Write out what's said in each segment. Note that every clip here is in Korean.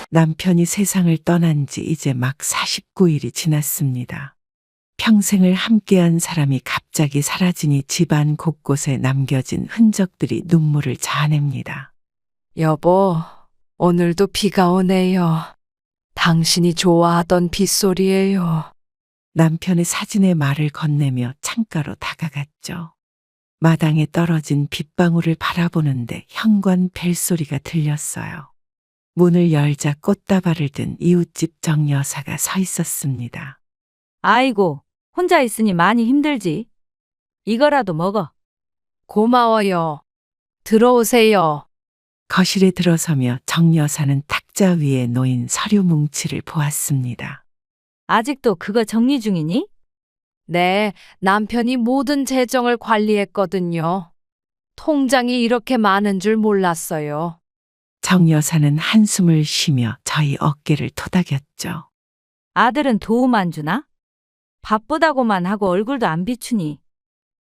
남편이 세상을 떠난 지 이제 막 49일이 지났습니다. 평생을 함께한 사람이 갑자기 사라지니 집안 곳곳에 남겨진 흔적들이 눈물을 자아냅니다. 여보, 오늘도 비가 오네요. 당신이 좋아하던 빗소리예요. 남편의 사진에 말을 건네며 창가로 다가갔죠. 마당에 떨어진 빗방울을 바라보는데 현관 벨소리가 들렸어요. 문을 열자 꽃다발을 든 이웃집 정 여사가 서 있었습니다. 아이고, 혼자 있으니 많이 힘들지. 이거라도 먹어. 고마워요. 들어오세요. 거실에 들어서며 정 여사는 탁자 위에 놓인 서류 뭉치를 보았습니다. 아직도 그거 정리 중이니? 네, 남편이 모든 재정을 관리했거든요. 통장이 이렇게 많은 줄 몰랐어요. 정 여사는 한숨을 쉬며 저희 어깨를 토닥였죠. 아들은 도움 안 주나? 바쁘다고만 하고 얼굴도 안 비추니.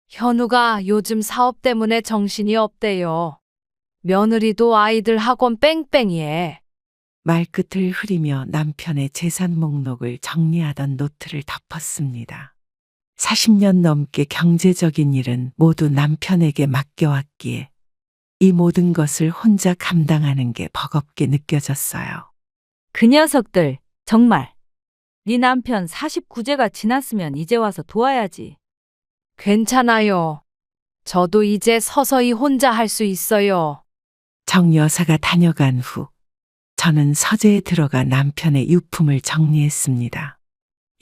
현우가 요즘 사업 때문에 정신이 없대요. 며느리도 아이들 학원 뺑뺑이에. 말끝을 흐리며 남편의 재산 목록을 정리하던 노트를 덮었습니다. 40년 넘게 경제적인 일은 모두 남편에게 맡겨왔기에 이 모든 것을 혼자 감당하는 게 버겁게 느껴졌어요. 그 녀석들, 정말. 네 남편 49제가 지났으면 이제 와서 도와야지. 괜찮아요. 저도 이제 서서히 혼자 할 수 있어요. 정 여사가 다녀간 후 저는 서재에 들어가 남편의 유품을 정리했습니다.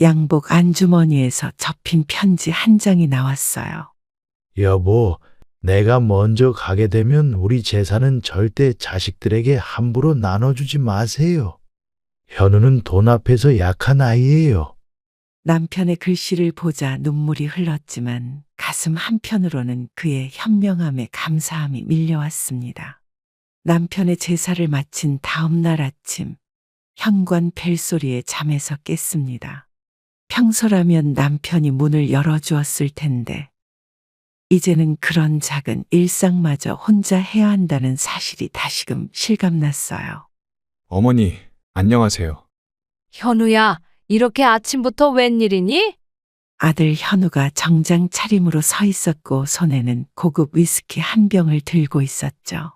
양복 안주머니에서 접힌 편지 한 장이 나왔어요. 여보, 내가 먼저 가게 되면 우리 재산은 절대 자식들에게 함부로 나눠주지 마세요. 현우는 돈 앞에서 약한 아이예요. 남편의 글씨를 보자 눈물이 흘렀지만 가슴 한편으로는 그의 현명함에 감사함이 밀려왔습니다. 남편의 제사를 마친 다음 날 아침, 현관 벨소리에 잠에서 깼습니다. 평소라면 남편이 문을 열어주었을 텐데 이제는 그런 작은 일상마저 혼자 해야 한다는 사실이 다시금 실감났어요. 어머니, 안녕하세요. 현우야, 이렇게 아침부터 웬일이니? 아들 현우가 정장 차림으로 서 있었고 손에는 고급 위스키 한 병을 들고 있었죠.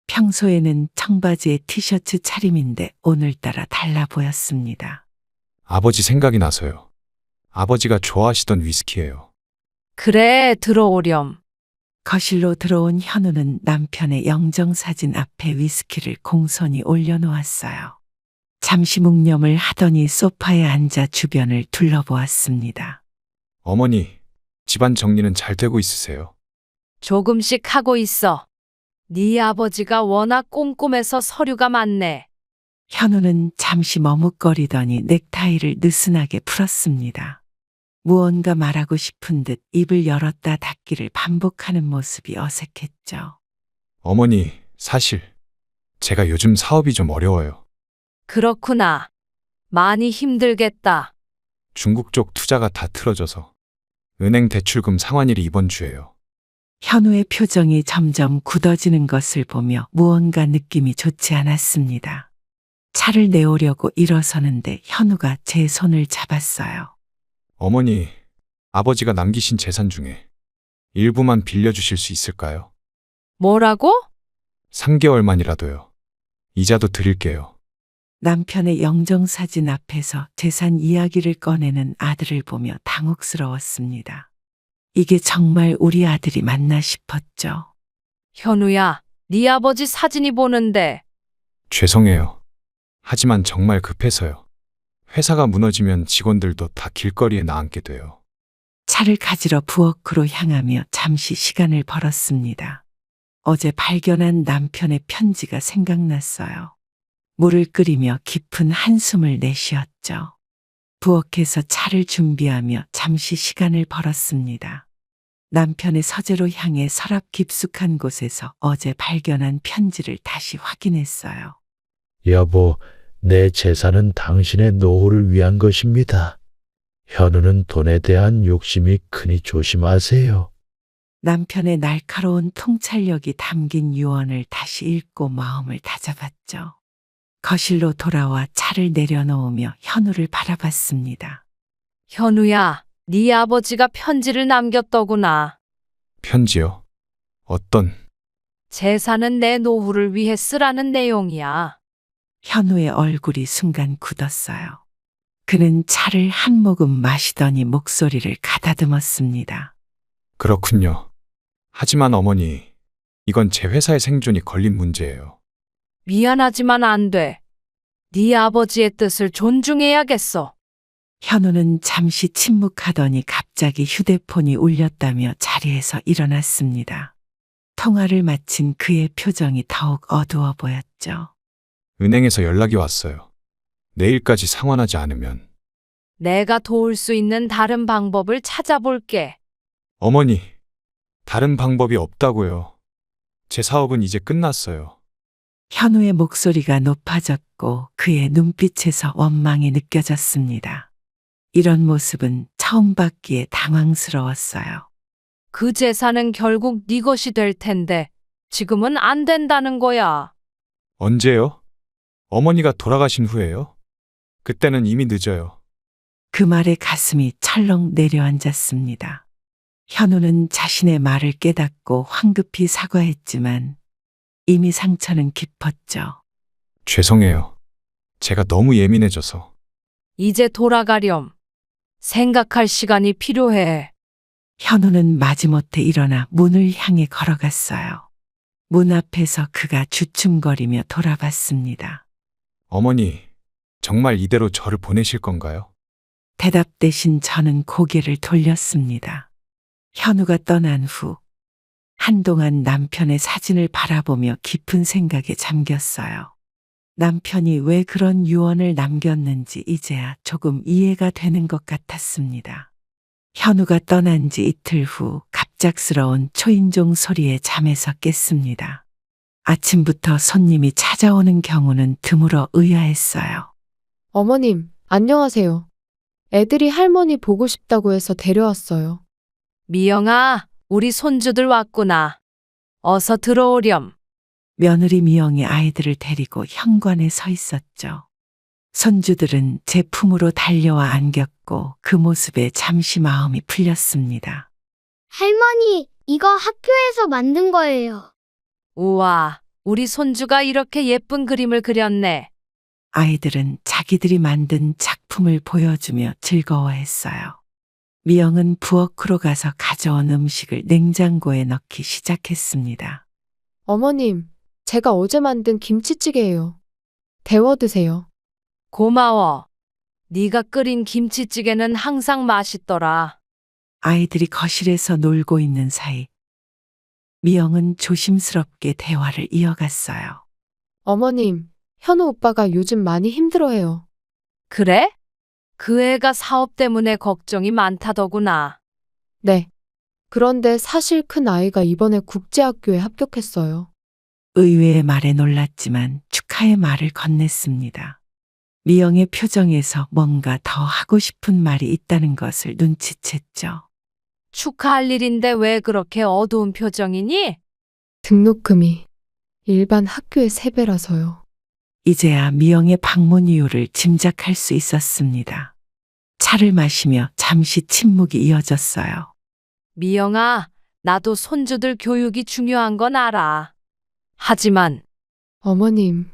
평소에는 청바지에 티셔츠 차림인데 오늘따라 달라 보였습니다. 아버지 생각이 나서요. 아버지가 좋아하시던 위스키예요. 그래, 들어오렴. 거실로 들어온 현우는 남편의 영정사진 앞에 위스키를 공손히 올려놓았어요. 잠시 묵념을 하더니 소파에 앉아 주변을 둘러보았습니다. 어머니, 집안 정리는 잘 되고 있으세요? 조금씩 하고 있어. 네 아버지가 워낙 꼼꼼해서 서류가 많네. 현우는 잠시 머뭇거리더니 넥타이를 느슨하게 풀었습니다. 무언가 말하고 싶은 듯 입을 열었다 닫기를 반복하는 모습이 어색했죠. 어머니, 사실 제가 요즘 사업이 좀 어려워요. 그렇구나. 많이 힘들겠다. 중국 쪽 투자가 다 틀어져서 은행 대출금 상환일이 이번 주예요. 현우의 표정이 점점 굳어지는 것을 보며 무언가 느낌이 좋지 않았습니다. 차를 내오려고 일어서는데 현우가 제 손을 잡았어요. 어머니, 아버지가 남기신 재산 중에 일부만 빌려주실 수 있을까요? 뭐라고? 3개월만이라도요. 이자도 드릴게요. 남편의 영정사진 앞에서 재산 이야기를 꺼내는 아들을 보며 당혹스러웠습니다. 이게 정말 우리 아들이 맞나 싶었죠. 현우야, 네 아버지 사진이 보는데. 죄송해요. 하지만 정말 급해서요. 회사가 무너지면 직원들도 다 길거리에 나앉게 돼요. 차를 가지러 부엌으로 향하며 잠시 시간을 벌었습니다. 어제 발견한 남편의 편지가 생각났어요. 물을 끓이며 깊은 한숨을 내쉬었죠. 부엌에서 차를 준비하며 잠시 시간을 벌었습니다. 남편의 서재로 향해 서랍 깊숙한 곳에서 어제 발견한 편지를 다시 확인했어요. 여보, 내 재산은 당신의 노후를 위한 것입니다. 현우는 돈에 대한 욕심이 크니 조심하세요. 남편의 날카로운 통찰력이 담긴 유언을 다시 읽고 마음을 다잡았죠. 거실로 돌아와 차를 내려놓으며 현우를 바라봤습니다. 현우야, 네 아버지가 편지를 남겼더구나. 편지요? 어떤? 재산은 내 노후를 위해 쓰라는 내용이야. 현우의 얼굴이 순간 굳었어요. 그는 차를 한 모금 마시더니 목소리를 가다듬었습니다. 그렇군요. 하지만 어머니, 이건 제 회사의 생존이 걸린 문제예요. 미안하지만 안 돼. 네 아버지의 뜻을 존중해야겠어. 현우는 잠시 침묵하더니 갑자기 휴대폰이 울렸다며 자리에서 일어났습니다. 통화를 마친 그의 표정이 더욱 어두워 보였죠. 은행에서 연락이 왔어요. 내일까지 상환하지 않으면. 내가 도울 수 있는 다른 방법을 찾아볼게. 어머니, 다른 방법이 없다고요. 제 사업은 이제 끝났어요. 현우의 목소리가 높아졌고 그의 눈빛에서 원망이 느껴졌습니다. 이런 모습은 처음 봤기에 당황스러웠어요. 그 재산은 결국 네 것이 될 텐데 지금은 안 된다는 거야. 언제요? 어머니가 돌아가신 후에요? 그때는 이미 늦어요. 그 말에 가슴이 철렁 내려앉았습니다. 현우는 자신의 말을 깨닫고 황급히 사과했지만 이미 상처는 깊었죠. 죄송해요. 제가 너무 예민해져서. 이제 돌아가렴. 생각할 시간이 필요해. 현우는 마지못해 일어나 문을 향해 걸어갔어요. 문 앞에서 그가 주춤거리며 돌아봤습니다. 어머니, 정말 이대로 저를 보내실 건가요? 대답 대신 저는 고개를 돌렸습니다. 현우가 떠난 후 한동안 남편의 사진을 바라보며 깊은 생각에 잠겼어요. 남편이 왜 그런 유언을 남겼는지 이제야 조금 이해가 되는 것 같았습니다. 현우가 떠난 지 이틀 후 갑작스러운 초인종 소리에 잠에서 깼습니다. 아침부터 손님이 찾아오는 경우는 드물어 의아했어요. 어머님, 안녕하세요. 애들이 할머니 보고 싶다고 해서 데려왔어요. 미영아, 우리 손주들 왔구나. 어서 들어오렴. 며느리 미영이 아이들을 데리고 현관에 서 있었죠. 손주들은 제 품으로 달려와 안겼고 그 모습에 잠시 마음이 풀렸습니다. 할머니, 이거 학교에서 만든 거예요. 우와, 우리 손주가 이렇게 예쁜 그림을 그렸네. 아이들은 자기들이 만든 작품을 보여주며 즐거워했어요. 미영은 부엌으로 가서 가져온 음식을 냉장고에 넣기 시작했습니다. 어머님, 제가 어제 만든 김치찌개예요. 데워 드세요. 고마워. 네가 끓인 김치찌개는 항상 맛있더라. 아이들이 거실에서 놀고 있는 사이 미영은 조심스럽게 대화를 이어갔어요. 어머님, 현우 오빠가 요즘 많이 힘들어해요. 그래? 그 애가 사업 때문에 걱정이 많다더구나. 네. 그런데 사실 큰 아이가 이번에 국제학교에 합격했어요. 의외의 말에 놀랐지만 축하의 말을 건넸습니다. 미영의 표정에서 뭔가 더 하고 싶은 말이 있다는 것을 눈치챘죠. 축하할 일인데 왜 그렇게 어두운 표정이니? 등록금이 일반 학교의 3배라서요. 이제야 미영의 방문 이유를 짐작할 수 있었습니다. 차를 마시며 잠시 침묵이 이어졌어요. 미영아, 나도 손주들 교육이 중요한 건 알아. 하지만 어머님,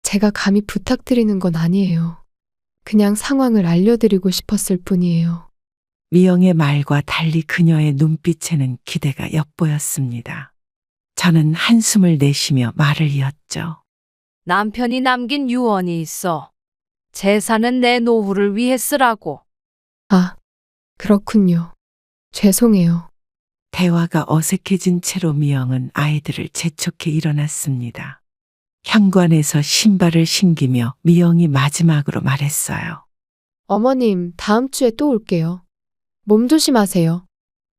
제가 감히 부탁드리는 건 아니에요. 그냥 상황을 알려드리고 싶었을 뿐이에요. 미영의 말과 달리 그녀의 눈빛에는 기대가 엿보였습니다. 저는 한숨을 내쉬며 말을 이었죠. 남편이 남긴 유언이 있어. 재산은 내 노후를 위해 쓰라고. 아, 그렇군요. 죄송해요. 대화가 어색해진 채로 미영은 아이들을 재촉해 일어났습니다. 현관에서 신발을 신기며 미영이 마지막으로 말했어요. 어머님, 다음 주에 또 올게요. 몸 조심하세요.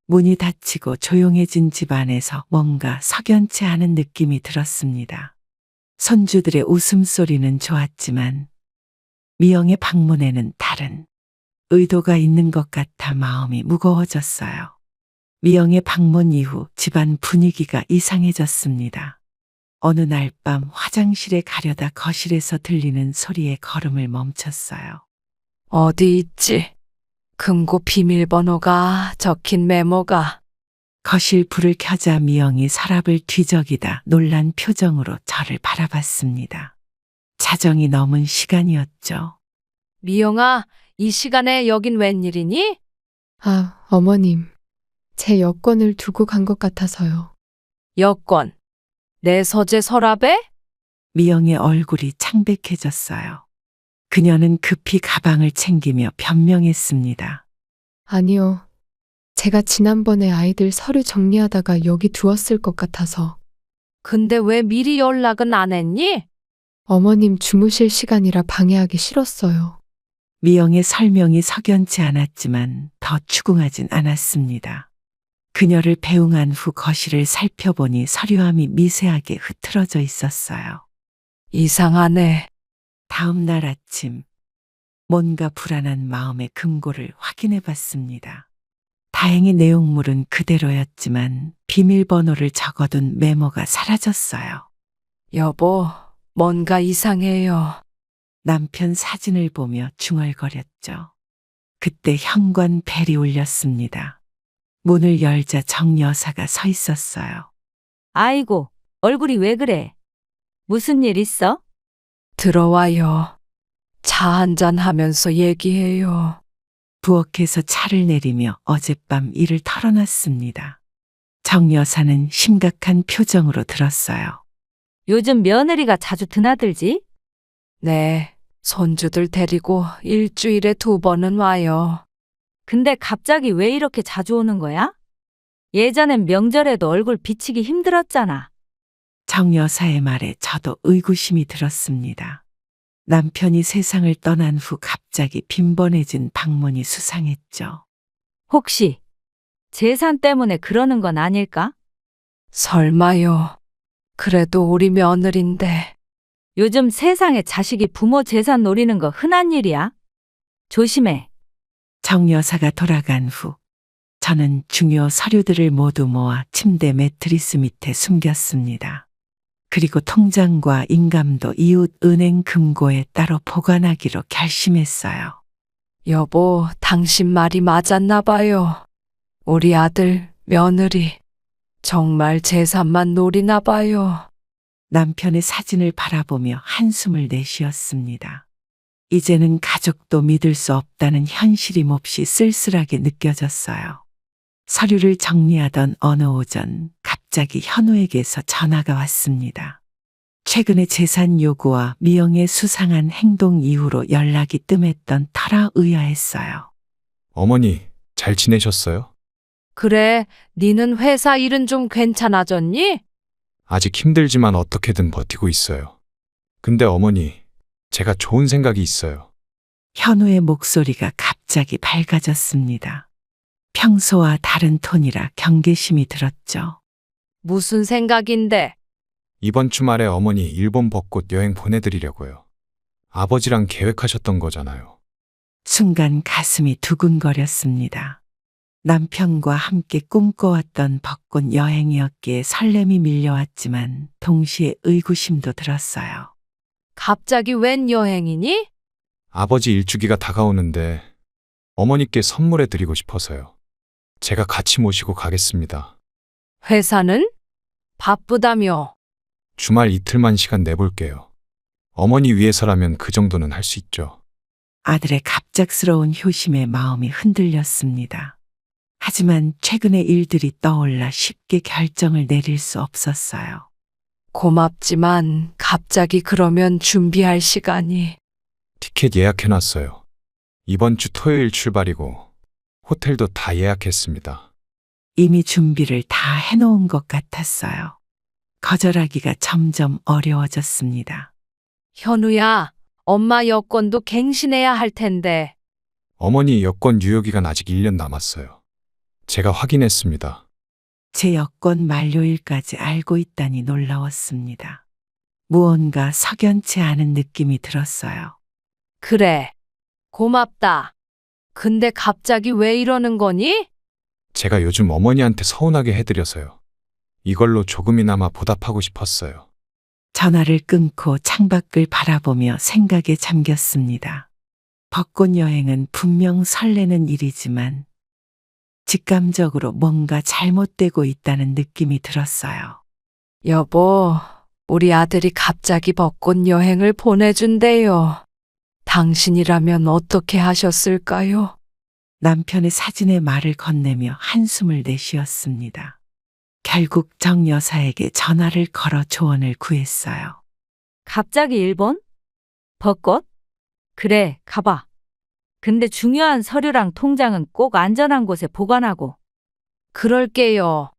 문이 닫히고 조용해진 집안에서 뭔가 석연치 않은 느낌이 들었습니다. 손주들의 웃음소리는 좋았지만 미영의 방문에는 다른 의도가 있는 것 같아 마음이 무거워졌어요. 미영의 방문 이후 집안 분위기가 이상해졌습니다. 어느 날 밤 화장실에 가려다 거실에서 들리는 소리에 걸음을 멈췄어요. 어디 있지? 금고 비밀번호가 적힌 메모가. 거실 불을 켜자 미영이 서랍을 뒤적이다 놀란 표정으로 저를 바라봤습니다. 자정이 넘은 시간이었죠. 미영아, 이 시간에 여긴 웬일이니? 아, 어머님. 제 여권을 두고 간 것 같아서요. 여권. 내 서재 서랍에? 미영의 얼굴이 창백해졌어요. 그녀는 급히 가방을 챙기며 변명했습니다. 아니요. 제가 지난번에 아이들 서류 정리하다가 여기 두었을 것 같아서. 근데 왜 미리 연락은 안 했니? 어머님 주무실 시간이라 방해하기 싫었어요. 미영의 설명이 석연치 않았지만 더 추궁하진 않았습니다. 그녀를 배웅한 후 거실을 살펴보니 서류함이 미세하게 흐트러져 있었어요. 이상하네. 다음 날 아침, 뭔가 불안한 마음에 금고를 확인해 봤습니다. 다행히 내용물은 그대로였지만 비밀번호를 적어둔 메모가 사라졌어요. 여보, 뭔가 이상해요. 남편 사진을 보며 중얼거렸죠. 그때 현관 벨이 울렸습니다. 문을 열자 정 여사가 서 있었어요. 아이고, 얼굴이 왜 그래? 무슨 일 있어? 들어와요. 차 한잔 하면서 얘기해요. 부엌에서 차를 내리며 어젯밤 일을 털어놨습니다. 정 여사는 심각한 표정으로 들었어요. 요즘 며느리가 자주 드나들지? 네, 손주들 데리고 일주일에 2번은 와요. 근데 갑자기 왜 이렇게 자주 오는 거야? 예전엔 명절에도 얼굴 비치기 힘들었잖아. 정 여사의 말에 저도 의구심이 들었습니다. 남편이 세상을 떠난 후 갑자기 빈번해진 방문이 수상했죠. 혹시 재산 때문에 그러는 건 아닐까? 설마요. 그래도 우리 며느린데. 요즘 세상에 자식이 부모 재산 노리는 거 흔한 일이야. 조심해. 정 여사가 돌아간 후 저는 중요 서류들을 모두 모아 침대 매트리스 밑에 숨겼습니다. 그리고 통장과 인감도 이웃 은행 금고에 따로 보관하기로 결심했어요. 여보, 당신 말이 맞았나 봐요. 우리 아들, 며느리. 정말 재산만 노리나 봐요. 남편의 사진을 바라보며 한숨을 내쉬었습니다. 이제는 가족도 믿을 수 없다는 현실이 몹시 쓸쓸하게 느껴졌어요. 서류를 정리하던 어느 오전 갑자기 현우에게서 전화가 왔습니다. 최근에 재산 요구와 미영의 수상한 행동 이후로 연락이 뜸했던 터라 의아했어요. 어머니, 잘 지내셨어요? 그래, 니는 회사 일은 좀 괜찮아졌니? 아직 힘들지만 어떻게든 버티고 있어요. 근데 어머니, 제가 좋은 생각이 있어요. 현우의 목소리가 갑자기 밝아졌습니다. 평소와 다른 톤이라 경계심이 들었죠. 무슨 생각인데? 이번 주말에 어머니 일본 벚꽃 여행 보내드리려고요. 아버지랑 계획하셨던 거잖아요. 순간 가슴이 두근거렸습니다. 남편과 함께 꿈꿔왔던 벚꽃 여행이었기에 설렘이 밀려왔지만 동시에 의구심도 들었어요. 갑자기 웬 여행이니? 아버지 일주기가 다가오는데 어머니께 선물해 드리고 싶어서요. 제가 같이 모시고 가겠습니다. 회사는? 바쁘다며. 주말 이틀만 시간 내볼게요. 어머니 위해서라면 그 정도는 할 수 있죠. 아들의 갑작스러운 효심에 마음이 흔들렸습니다. 하지만 최근의 일들이 떠올라 쉽게 결정을 내릴 수 없었어요. 고맙지만 갑자기 그러면 준비할 시간이. 티켓 예약해놨어요. 이번 주 토요일 출발이고 호텔도 다 예약했습니다. 이미 준비를 다 해놓은 것 같았어요. 거절하기가 점점 어려워졌습니다. 현우야, 엄마 여권도 갱신해야 할 텐데. 어머니 여권 유효기간 아직 1년 남았어요. 제가 확인했습니다. 제 여권 만료일까지 알고 있다니 놀라웠습니다. 무언가 석연치 않은 느낌이 들었어요. 그래, 고맙다. 근데 갑자기 왜 이러는 거니? 제가 요즘 어머니한테 서운하게 해드려서요. 이걸로 조금이나마 보답하고 싶었어요. 전화를 끊고 창밖을 바라보며 생각에 잠겼습니다. 벚꽃 여행은 분명 설레는 일이지만 직감적으로 뭔가 잘못되고 있다는 느낌이 들었어요. 여보, 우리 아들이 갑자기 벚꽃 여행을 보내준대요. 당신이라면 어떻게 하셨을까요? 남편의 사진에 말을 건네며 한숨을 내쉬었습니다. 결국 정 여사에게 전화를 걸어 조언을 구했어요. 갑자기 일본? 벚꽃? 그래, 가봐. 근데 중요한 서류랑 통장은 꼭 안전한 곳에 보관하고. 그럴게요.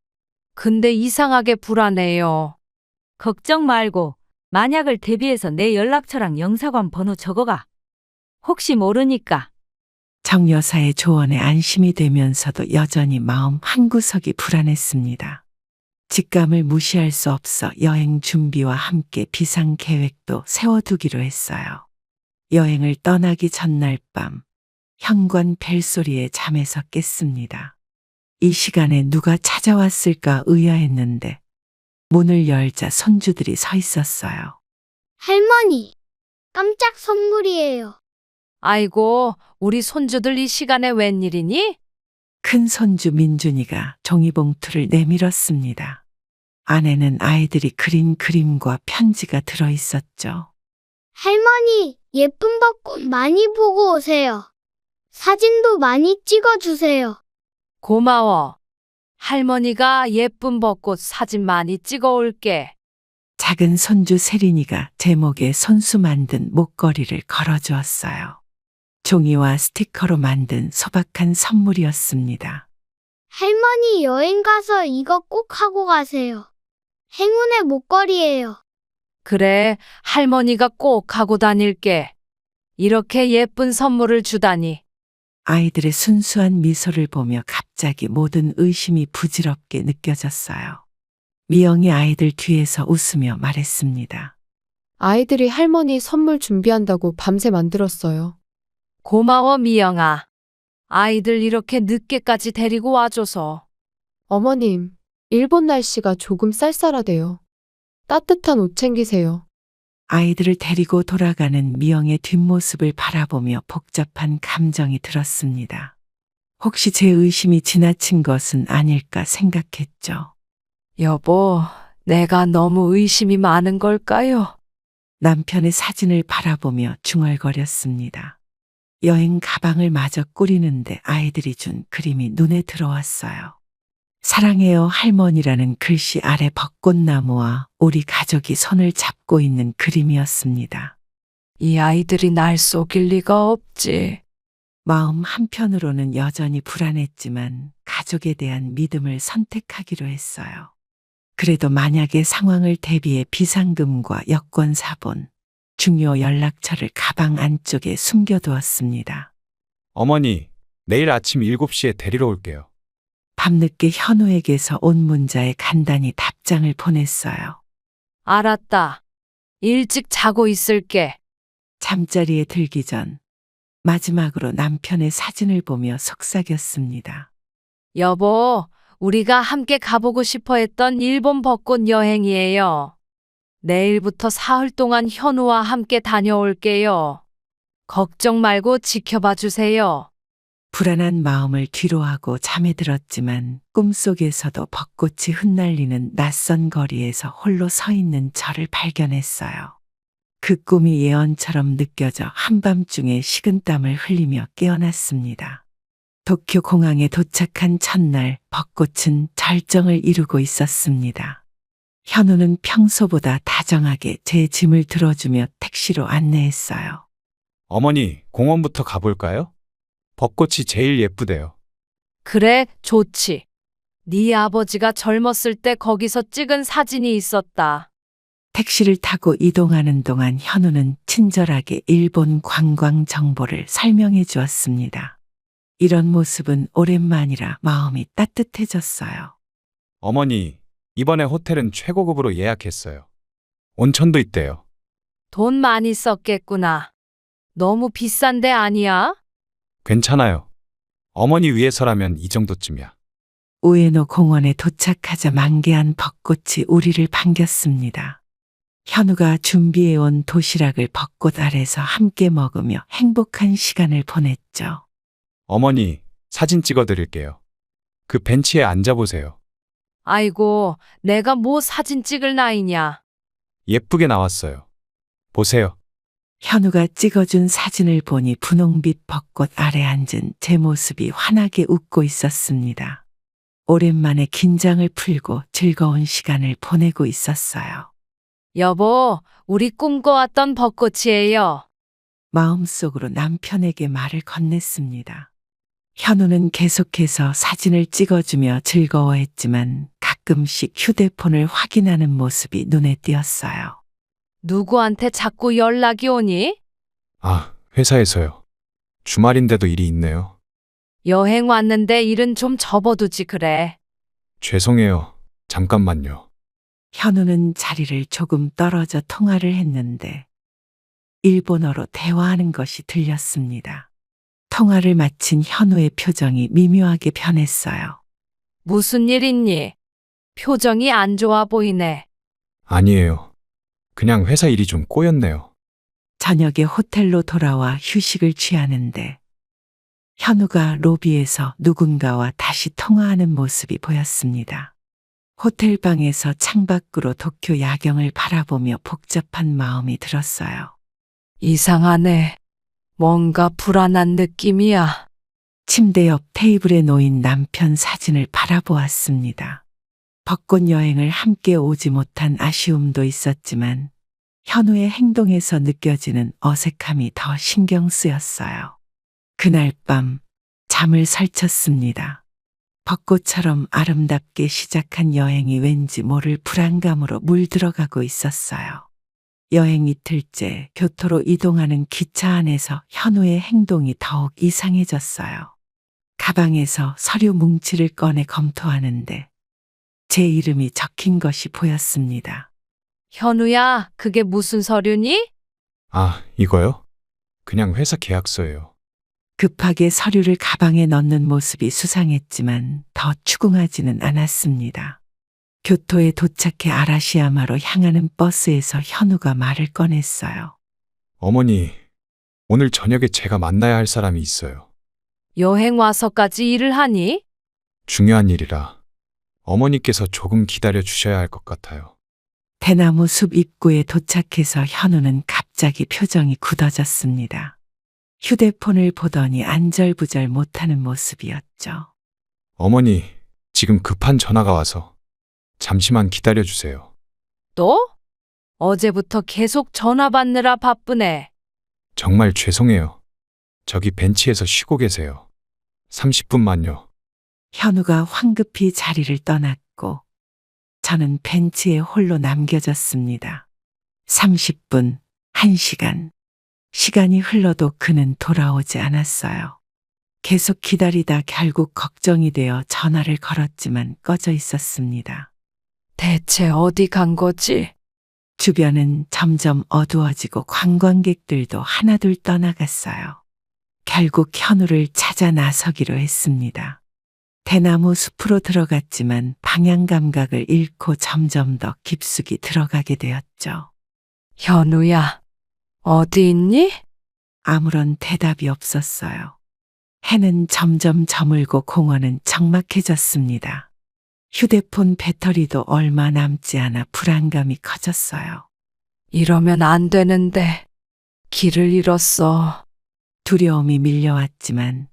근데 이상하게 불안해요. 걱정 말고 만약을 대비해서 내 연락처랑 영사관 번호 적어가. 혹시 모르니까. 정 여사의 조언에 안심이 되면서도 여전히 마음 한구석이 불안했습니다. 직감을 무시할 수 없어 여행 준비와 함께 비상 계획도 세워두기로 했어요. 여행을 떠나기 전날 밤 현관 벨소리에 잠에서 깼습니다. 이 시간에 누가 찾아왔을까 의아했는데 문을 열자 손주들이 서 있었어요. 할머니, 깜짝 선물이에요. 아이고, 우리 손주들 이 시간에 웬일이니? 큰 손주 민준이가 종이봉투를 내밀었습니다. 안에는 아이들이 그린 그림과 편지가 들어 있었죠. 할머니, 예쁜 벚꽃 많이 보고 오세요. 사진도 많이 찍어주세요. 고마워. 할머니가 예쁜 벚꽃 사진 많이 찍어 올게. 작은 손주 세린이가 제목에 손수 만든 목걸이를 걸어주었어요. 종이와 스티커로 만든 소박한 선물이었습니다. 할머니 여행 가서 이거 꼭 하고 가세요. 행운의 목걸이에요. 그래, 할머니가 꼭 하고 다닐게. 이렇게 예쁜 선물을 주다니. 아이들의 순수한 미소를 보며 갑자기 모든 의심이 부질없게 느껴졌어요. 미영이 아이들 뒤에서 웃으며 말했습니다. 아이들이 할머니 선물 준비한다고 밤새 만들었어요. 고마워, 미영아. 아이들 이렇게 늦게까지 데리고 와줘서. 어머님, 일본 날씨가 조금 쌀쌀하대요. 따뜻한 옷 챙기세요. 아이들을 데리고 돌아가는 미영의 뒷모습을 바라보며 복잡한 감정이 들었습니다. 혹시 제 의심이 지나친 것은 아닐까 생각했죠. 여보, 내가 너무 의심이 많은 걸까요? 남편의 사진을 바라보며 중얼거렸습니다. 여행 가방을 마저 꾸리는데 아이들이 준 그림이 눈에 들어왔어요. 사랑해요 할머니라는 글씨 아래 벚꽃나무와 우리 가족이 손을 잡고 있는 그림이었습니다. 이 아이들이 날 속일 리가 없지. 마음 한편으로는 여전히 불안했지만 가족에 대한 믿음을 선택하기로 했어요. 그래도 만약의 상황을 대비해 비상금과 여권 사본, 중요 연락처를 가방 안쪽에 숨겨두었습니다. 어머니, 내일 아침 7시에 데리러 올게요. 밤늦게 현우에게서 온 문자에 간단히 답장을 보냈어요. 알았다. 일찍 자고 있을게. 잠자리에 들기 전 마지막으로 남편의 사진을 보며 속삭였습니다. 여보, 우리가 함께 가보고 싶어 했던 일본 벚꽃 여행이에요. 내일부터 사흘 동안 현우와 함께 다녀올게요. 걱정 말고 지켜봐 주세요. 불안한 마음을 뒤로하고 잠에 들었지만 꿈속에서도 벚꽃이 흩날리는 낯선 거리에서 홀로 서 있는 저를 발견했어요. 그 꿈이 예언처럼 느껴져 한밤중에 식은땀을 흘리며 깨어났습니다. 도쿄 공항에 도착한 첫날 벚꽃은 절정을 이루고 있었습니다. 현우는 평소보다 다정하게 제 짐을 들어주며 택시로 안내했어요. 어머니, 공원부터 가볼까요? 벚꽃이 제일 예쁘대요. 그래, 좋지. 네 아버지가 젊었을 때 거기서 찍은 사진이 있었다. 택시를 타고 이동하는 동안 현우는 친절하게 일본 관광 정보를 설명해 주었습니다. 이런 모습은 오랜만이라 마음이 따뜻해졌어요. 어머니, 이번에 호텔은 최고급으로 예약했어요. 온천도 있대요. 돈 많이 썼겠구나. 너무 비싼 데 아니야? 괜찮아요. 어머니 위해서라면 이 정도쯤이야. 우에노 공원에 도착하자 만개한 벚꽃이 우리를 반겼습니다. 현우가 준비해온 도시락을 벚꽃 아래서 함께 먹으며 행복한 시간을 보냈죠. 어머니, 사진 찍어 드릴게요. 그 벤치에 앉아보세요. 아이고, 내가 뭐 사진 찍을 나이냐. 예쁘게 나왔어요. 보세요. 현우가 찍어준 사진을 보니 분홍빛 벚꽃 아래 앉은 제 모습이 환하게 웃고 있었습니다. 오랜만에 긴장을 풀고 즐거운 시간을 보내고 있었어요. 여보, 우리 꿈꿔왔던 벚꽃이에요. 마음속으로 남편에게 말을 건넸습니다. 현우는 계속해서 사진을 찍어주며 즐거워했지만 가끔씩 휴대폰을 확인하는 모습이 눈에 띄었어요. 누구한테 자꾸 연락이 오니? 아, 회사에서요. 주말인데도 일이 있네요. 여행 왔는데 일은 좀 접어두지 그래. 죄송해요. 잠깐만요. 현우는 자리를 조금 떨어져 통화를 했는데 일본어로 대화하는 것이 들렸습니다. 통화를 마친 현우의 표정이 미묘하게 변했어요. 무슨 일 있니? 표정이 안 좋아 보이네. 아니에요. 그냥 회사 일이 좀 꼬였네요. 저녁에 호텔로 돌아와 휴식을 취하는데 현우가 로비에서 누군가와 다시 통화하는 모습이 보였습니다. 호텔 방에서 창밖으로 도쿄 야경을 바라보며 복잡한 마음이 들었어요. 이상하네. 뭔가 불안한 느낌이야. 침대 옆 테이블에 놓인 남편 사진을 바라보았습니다. 벚꽃 여행을 함께 오지 못한 아쉬움도 있었지만 현우의 행동에서 느껴지는 어색함이 더 신경 쓰였어요. 그날 밤 잠을 설쳤습니다. 벚꽃처럼 아름답게 시작한 여행이 왠지 모를 불안감으로 물들어가고 있었어요. 여행 이틀째 교토로 이동하는 기차 안에서 현우의 행동이 더욱 이상해졌어요. 가방에서 서류 뭉치를 꺼내 검토하는데 제 이름이 적힌 것이 보였습니다. 현우야, 그게 무슨 서류니? 아, 이거요? 그냥 회사 계약서예요. 급하게 서류를 가방에 넣는 모습이 수상했지만 더 추궁하지는 않았습니다. 교토에 도착해 아라시야마로 향하는 버스에서 현우가 말을 꺼냈어요. 어머니, 오늘 저녁에 제가 만나야 할 사람이 있어요. 여행 와서까지 일을 하니? 중요한 일이라 어머니께서 조금 기다려 주셔야 할 것 같아요. 대나무 숲 입구에 도착해서 현우는 갑자기 표정이 굳어졌습니다. 휴대폰을 보더니 안절부절 못하는 모습이었죠. 어머니, 지금 급한 전화가 와서 잠시만 기다려 주세요. 또? 어제부터 계속 전화 받느라 바쁘네. 정말 죄송해요. 저기 벤치에서 쉬고 계세요. 30분만요. 현우가 황급히 자리를 떠났고 저는 벤치에 홀로 남겨졌습니다. 30분, 1시간. 시간이 흘러도 그는 돌아오지 않았어요. 계속 기다리다 결국 걱정이 되어 전화를 걸었지만 꺼져 있었습니다. 대체 어디 간 거지? 주변은 점점 어두워지고 관광객들도 하나둘 떠나갔어요. 결국 현우를 찾아 나서기로 했습니다. 대나무 숲으로 들어갔지만 방향 감각을 잃고 점점 더 깊숙이 들어가게 되었죠. 현우야, 어디 있니? 아무런 대답이 없었어요. 해는 점점 저물고 공원은 적막해졌습니다. 휴대폰 배터리도 얼마 남지 않아 불안감이 커졌어요. 이러면 안 되는데. 길을 잃었어. 두려움이 밀려왔지만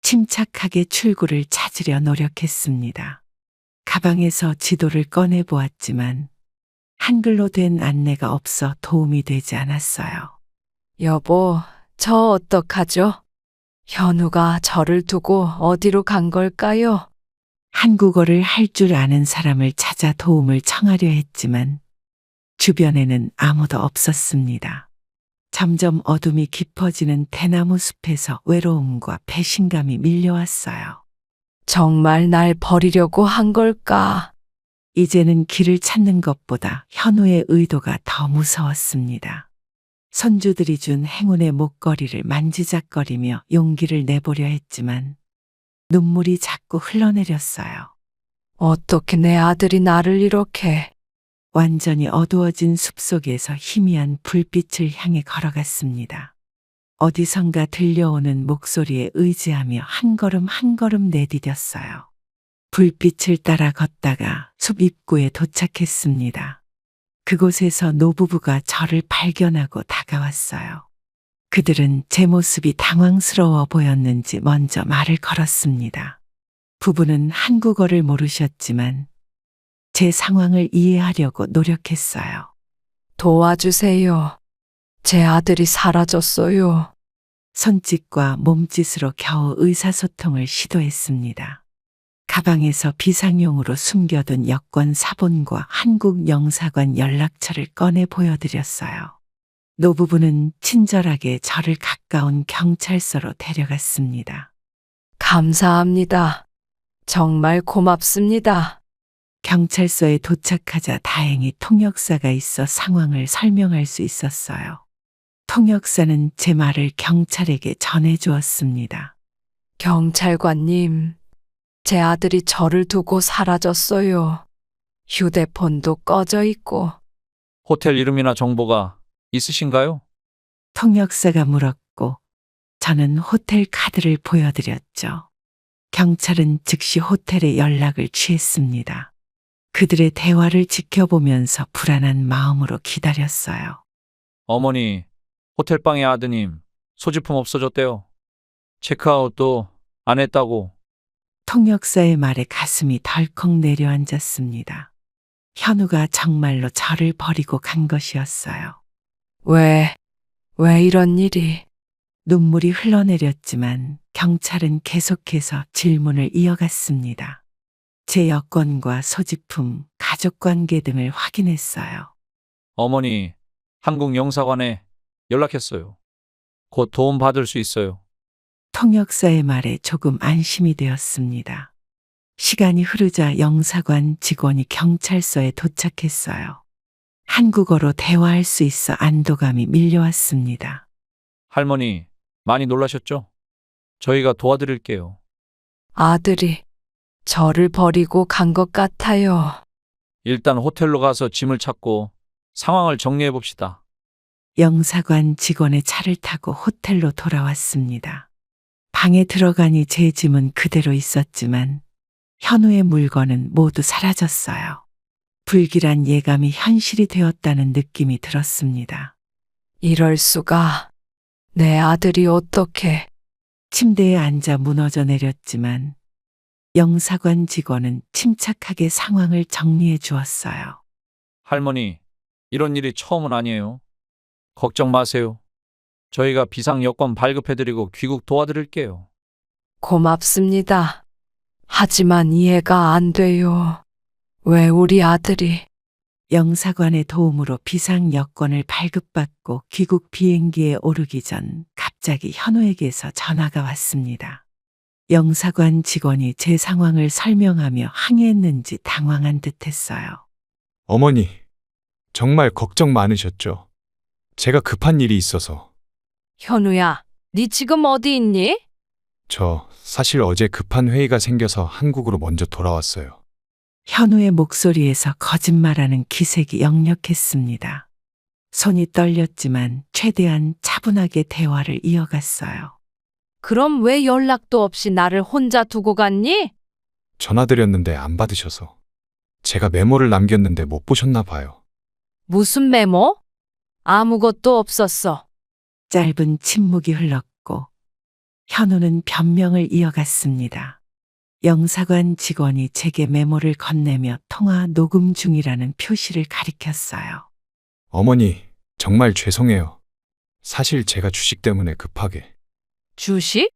침착하게 출구를 찾으려 노력했습니다. 가방에서 지도를 꺼내 보았지만 한글로 된 안내가 없어 도움이 되지 않았어요. 여보, 저 어떡하죠? 현우가 저를 두고 어디로 간 걸까요? 한국어를 할 줄 아는 사람을 찾아 도움을 청하려 했지만 주변에는 아무도 없었습니다. 점점 어둠이 깊어지는 대나무 숲에서 외로움과 배신감이 밀려왔어요. 정말 날 버리려고 한 걸까? 이제는 길을 찾는 것보다 현우의 의도가 더 무서웠습니다. 손주들이 준 행운의 목걸이를 만지작거리며 용기를 내보려 했지만 눈물이 자꾸 흘러내렸어요. 어떻게 내 아들이 나를 이렇게... 완전히 어두워진 숲속에서 희미한 불빛을 향해 걸어갔습니다. 어디선가 들려오는 목소리에 의지하며 한 걸음 한 걸음 내디뎠어요. 불빛을 따라 걷다가 숲 입구에 도착했습니다. 그곳에서 노부부가 저를 발견하고 다가왔어요. 그들은 제 모습이 당황스러워 보였는지 먼저 말을 걸었습니다. 부부는 한국어를 모르셨지만 제 상황을 이해하려고 노력했어요. 도와주세요. 제 아들이 사라졌어요. 손짓과 몸짓으로 겨우 의사소통을 시도했습니다. 가방에서 비상용으로 숨겨둔 여권 사본과 한국 영사관 연락처를 꺼내 보여드렸어요. 노부부는 친절하게 저를 가까운 경찰서로 데려갔습니다. 감사합니다. 정말 고맙습니다. 경찰서에 도착하자 다행히 통역사가 있어 상황을 설명할 수 있었어요. 통역사는 제 말을 경찰에게 전해주었습니다. 경찰관님, 제 아들이 저를 두고 사라졌어요. 휴대폰도 꺼져 있고. 호텔 이름이나 정보가 있으신가요? 통역사가 물었고 저는 호텔 카드를 보여드렸죠. 경찰은 즉시 호텔에 연락을 취했습니다. 그들의 대화를 지켜보면서 불안한 마음으로 기다렸어요. 어머니, 호텔방의 아드님, 소지품 없어졌대요. 체크아웃도 안 했다고. 통역사의 말에 가슴이 덜컥 내려앉았습니다. 현우가 정말로 저를 버리고 간 것이었어요. 왜 이런 일이? 눈물이 흘러내렸지만 경찰은 계속해서 질문을 이어갔습니다. 제 여권과 소지품, 가족관계 등을 확인했어요. 어머니, 한국 영사관에 연락했어요. 곧 도움 받을 수 있어요. 통역사의 말에 조금 안심이 되었습니다. 시간이 흐르자 영사관 직원이 경찰서에 도착했어요. 한국어로 대화할 수 있어 안도감이 밀려왔습니다. 할머니, 많이 놀라셨죠? 저희가 도와드릴게요. 아들이 저를 버리고 간 것 같아요. 일단 호텔로 가서 짐을 찾고 상황을 정리해 봅시다. 영사관 직원의 차를 타고 호텔로 돌아왔습니다. 방에 들어가니 제 짐은 그대로 있었지만 현우의 물건은 모두 사라졌어요. 불길한 예감이 현실이 되었다는 느낌이 들었습니다. 이럴 수가. 내 아들이 어떻게. 침대에 앉아 무너져 내렸지만 영사관 직원은 침착하게 상황을 정리해 주었어요. 할머니, 이런 일이 처음은 아니에요. 걱정 마세요. 저희가 비상 여권 발급해드리고 귀국 도와드릴게요. 고맙습니다. 하지만 이해가 안 돼요. 왜 우리 아들이. 영사관의 도움으로 비상 여권을 발급받고 귀국 비행기에 오르기 전 갑자기 현우에게서 전화가 왔습니다. 영사관 직원이 제 상황을 설명하며 항의했는지 당황한 듯했어요. 어머니, 정말 걱정 많으셨죠? 제가 급한 일이 있어서. 현우야, 네 지금 어디 있니? 저 사실 어제 급한 회의가 생겨서 한국으로 먼저 돌아왔어요. 현우의 목소리에서 거짓말하는 기색이 역력했습니다. 손이 떨렸지만 최대한 차분하게 대화를 이어갔어요. 그럼 왜 연락도 없이 나를 혼자 두고 갔니? 전화드렸는데 안 받으셔서. 제가 메모를 남겼는데 못 보셨나 봐요. 무슨 메모? 아무것도 없었어. 짧은 침묵이 흘렀고 현우는 변명을 이어갔습니다. 영사관 직원이 제게 메모를 건네며 통화 녹음 중이라는 표시를 가리켰어요. 어머니, 정말 죄송해요. 사실 제가 주식 때문에 급하게. 주식?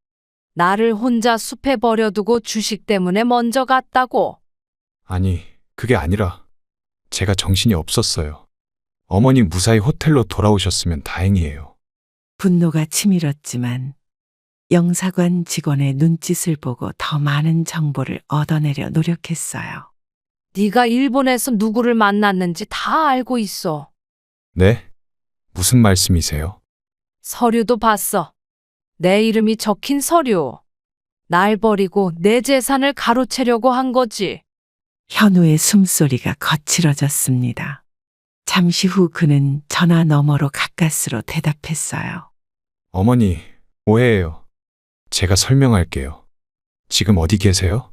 나를 혼자 숲에 버려두고 주식 때문에 먼저 갔다고. 아니, 그게 아니라 제가 정신이 없었어요. 어머니 무사히 호텔로 돌아오셨으면 다행이에요. 분노가 치밀었지만 영사관 직원의 눈짓을 보고 더 많은 정보를 얻어내려 노력했어요. 네가 일본에서 누구를 만났는지 다 알고 있어. 네? 무슨 말씀이세요? 서류도 봤어. 내 이름이 적힌 서류. 날 버리고 내 재산을 가로채려고 한 거지. 현우의 숨소리가 거칠어졌습니다. 잠시 후 그는 전화 너머로 가까스로 대답했어요. 어머니, 오해예요. 제가 설명할게요. 지금 어디 계세요?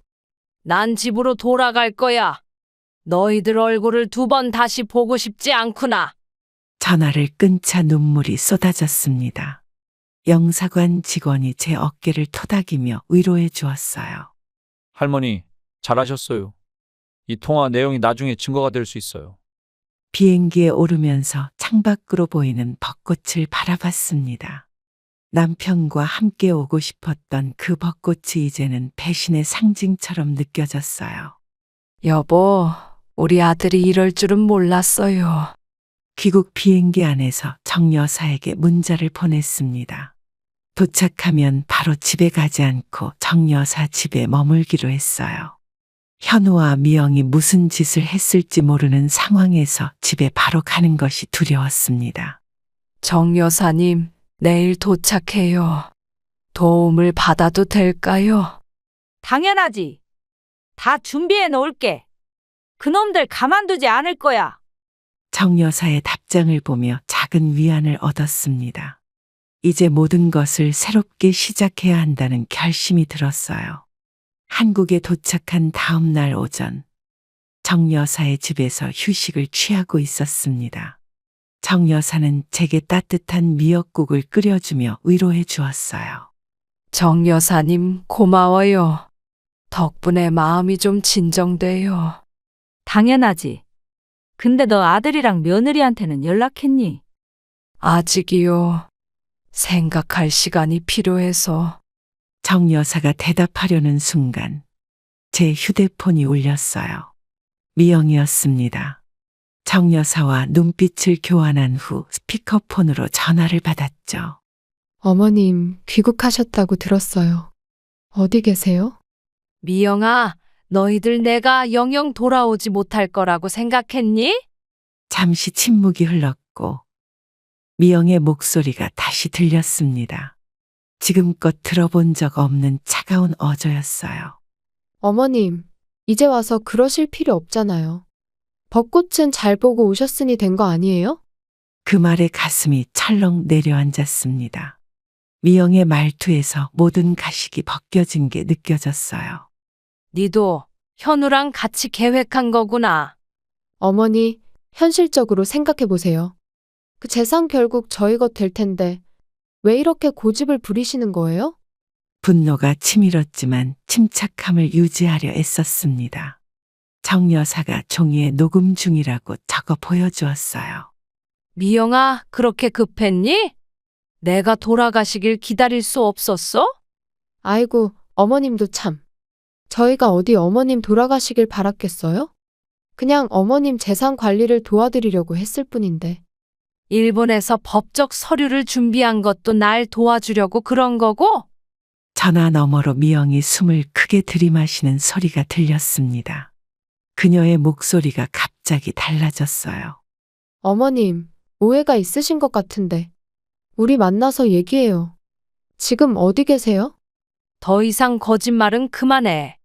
난 집으로 돌아갈 거야. 너희들 얼굴을 2번 다시 보고 싶지 않구나. 전화를 끊자 눈물이 쏟아졌습니다. 영사관 직원이 제 어깨를 토닥이며 위로해 주었어요. 할머니, 잘하셨어요. 이 통화 내용이 나중에 증거가 될 수 있어요. 비행기에 오르면서 창밖으로 보이는 벚꽃을 바라봤습니다. 남편과 함께 오고 싶었던 그 벚꽃이 이제는 배신의 상징처럼 느껴졌어요. 여보, 우리 아들이 이럴 줄은 몰랐어요. 귀국 비행기 안에서 정 여사에게 문자를 보냈습니다. 도착하면 바로 집에 가지 않고 정 여사 집에 머물기로 했어요. 현우와 미영이 무슨 짓을 했을지 모르는 상황에서 집에 바로 가는 것이 두려웠습니다. 정 여사님, 내일 도착해요. 도움을 받아도 될까요? 당연하지. 다 준비해 놓을게. 그놈들 가만두지 않을 거야. 정 여사의 답장을 보며 작은 위안을 얻었습니다. 이제 모든 것을 새롭게 시작해야 한다는 결심이 들었어요. 한국에 도착한 다음 날 오전, 정 여사의 집에서 휴식을 취하고 있었습니다. 정 여사는 제게 따뜻한 미역국을 끓여주며 위로해 주었어요. 정 여사님, 고마워요. 덕분에 마음이 좀 진정돼요. 당연하지. 근데 너 아들이랑 며느리한테는 연락했니? 아직이요. 생각할 시간이 필요해서. 정 여사가 대답하려는 순간 제 휴대폰이 울렸어요. 미영이었습니다. 정 여사와 눈빛을 교환한 후 스피커폰으로 전화를 받았죠. 어머님, 귀국하셨다고 들었어요. 어디 계세요? 미영아, 너희들 내가 영영 돌아오지 못할 거라고 생각했니? 잠시 침묵이 흘렀고 미영의 목소리가 다시 들렸습니다. 지금껏 들어본 적 없는 차가운 어조였어요. 어머님, 이제 와서 그러실 필요 없잖아요. 벚꽃은 잘 보고 오셨으니 된 거 아니에요? 그 말에 가슴이 철렁 내려앉았습니다. 미영의 말투에서 모든 가식이 벗겨진 게 느껴졌어요. 니도 현우랑 같이 계획한 거구나. 어머니, 현실적으로 생각해 보세요. 그 재산 결국 저희 것 될 텐데 왜 이렇게 고집을 부리시는 거예요? 분노가 치밀었지만 침착함을 유지하려 애썼습니다. 정 여사가 종이에 녹음 중이라고 적어 보여주었어요. 미영아, 그렇게 급했니? 내가 돌아가시길 기다릴 수 없었어? 아이고, 어머님도 참. 저희가 어디 어머님 돌아가시길 바랐겠어요? 그냥 어머님 재산 관리를 도와드리려고 했을 뿐인데. 일본에서 법적 서류를 준비한 것도 날 도와주려고 그런 거고? 전화 너머로 미영이 숨을 크게 들이마시는 소리가 들렸습니다. 그녀의 목소리가 갑자기 달라졌어요. 어머님, 오해가 있으신 것 같은데. 우리 만나서 얘기해요. 지금 어디 계세요? 더 이상 거짓말은 그만해.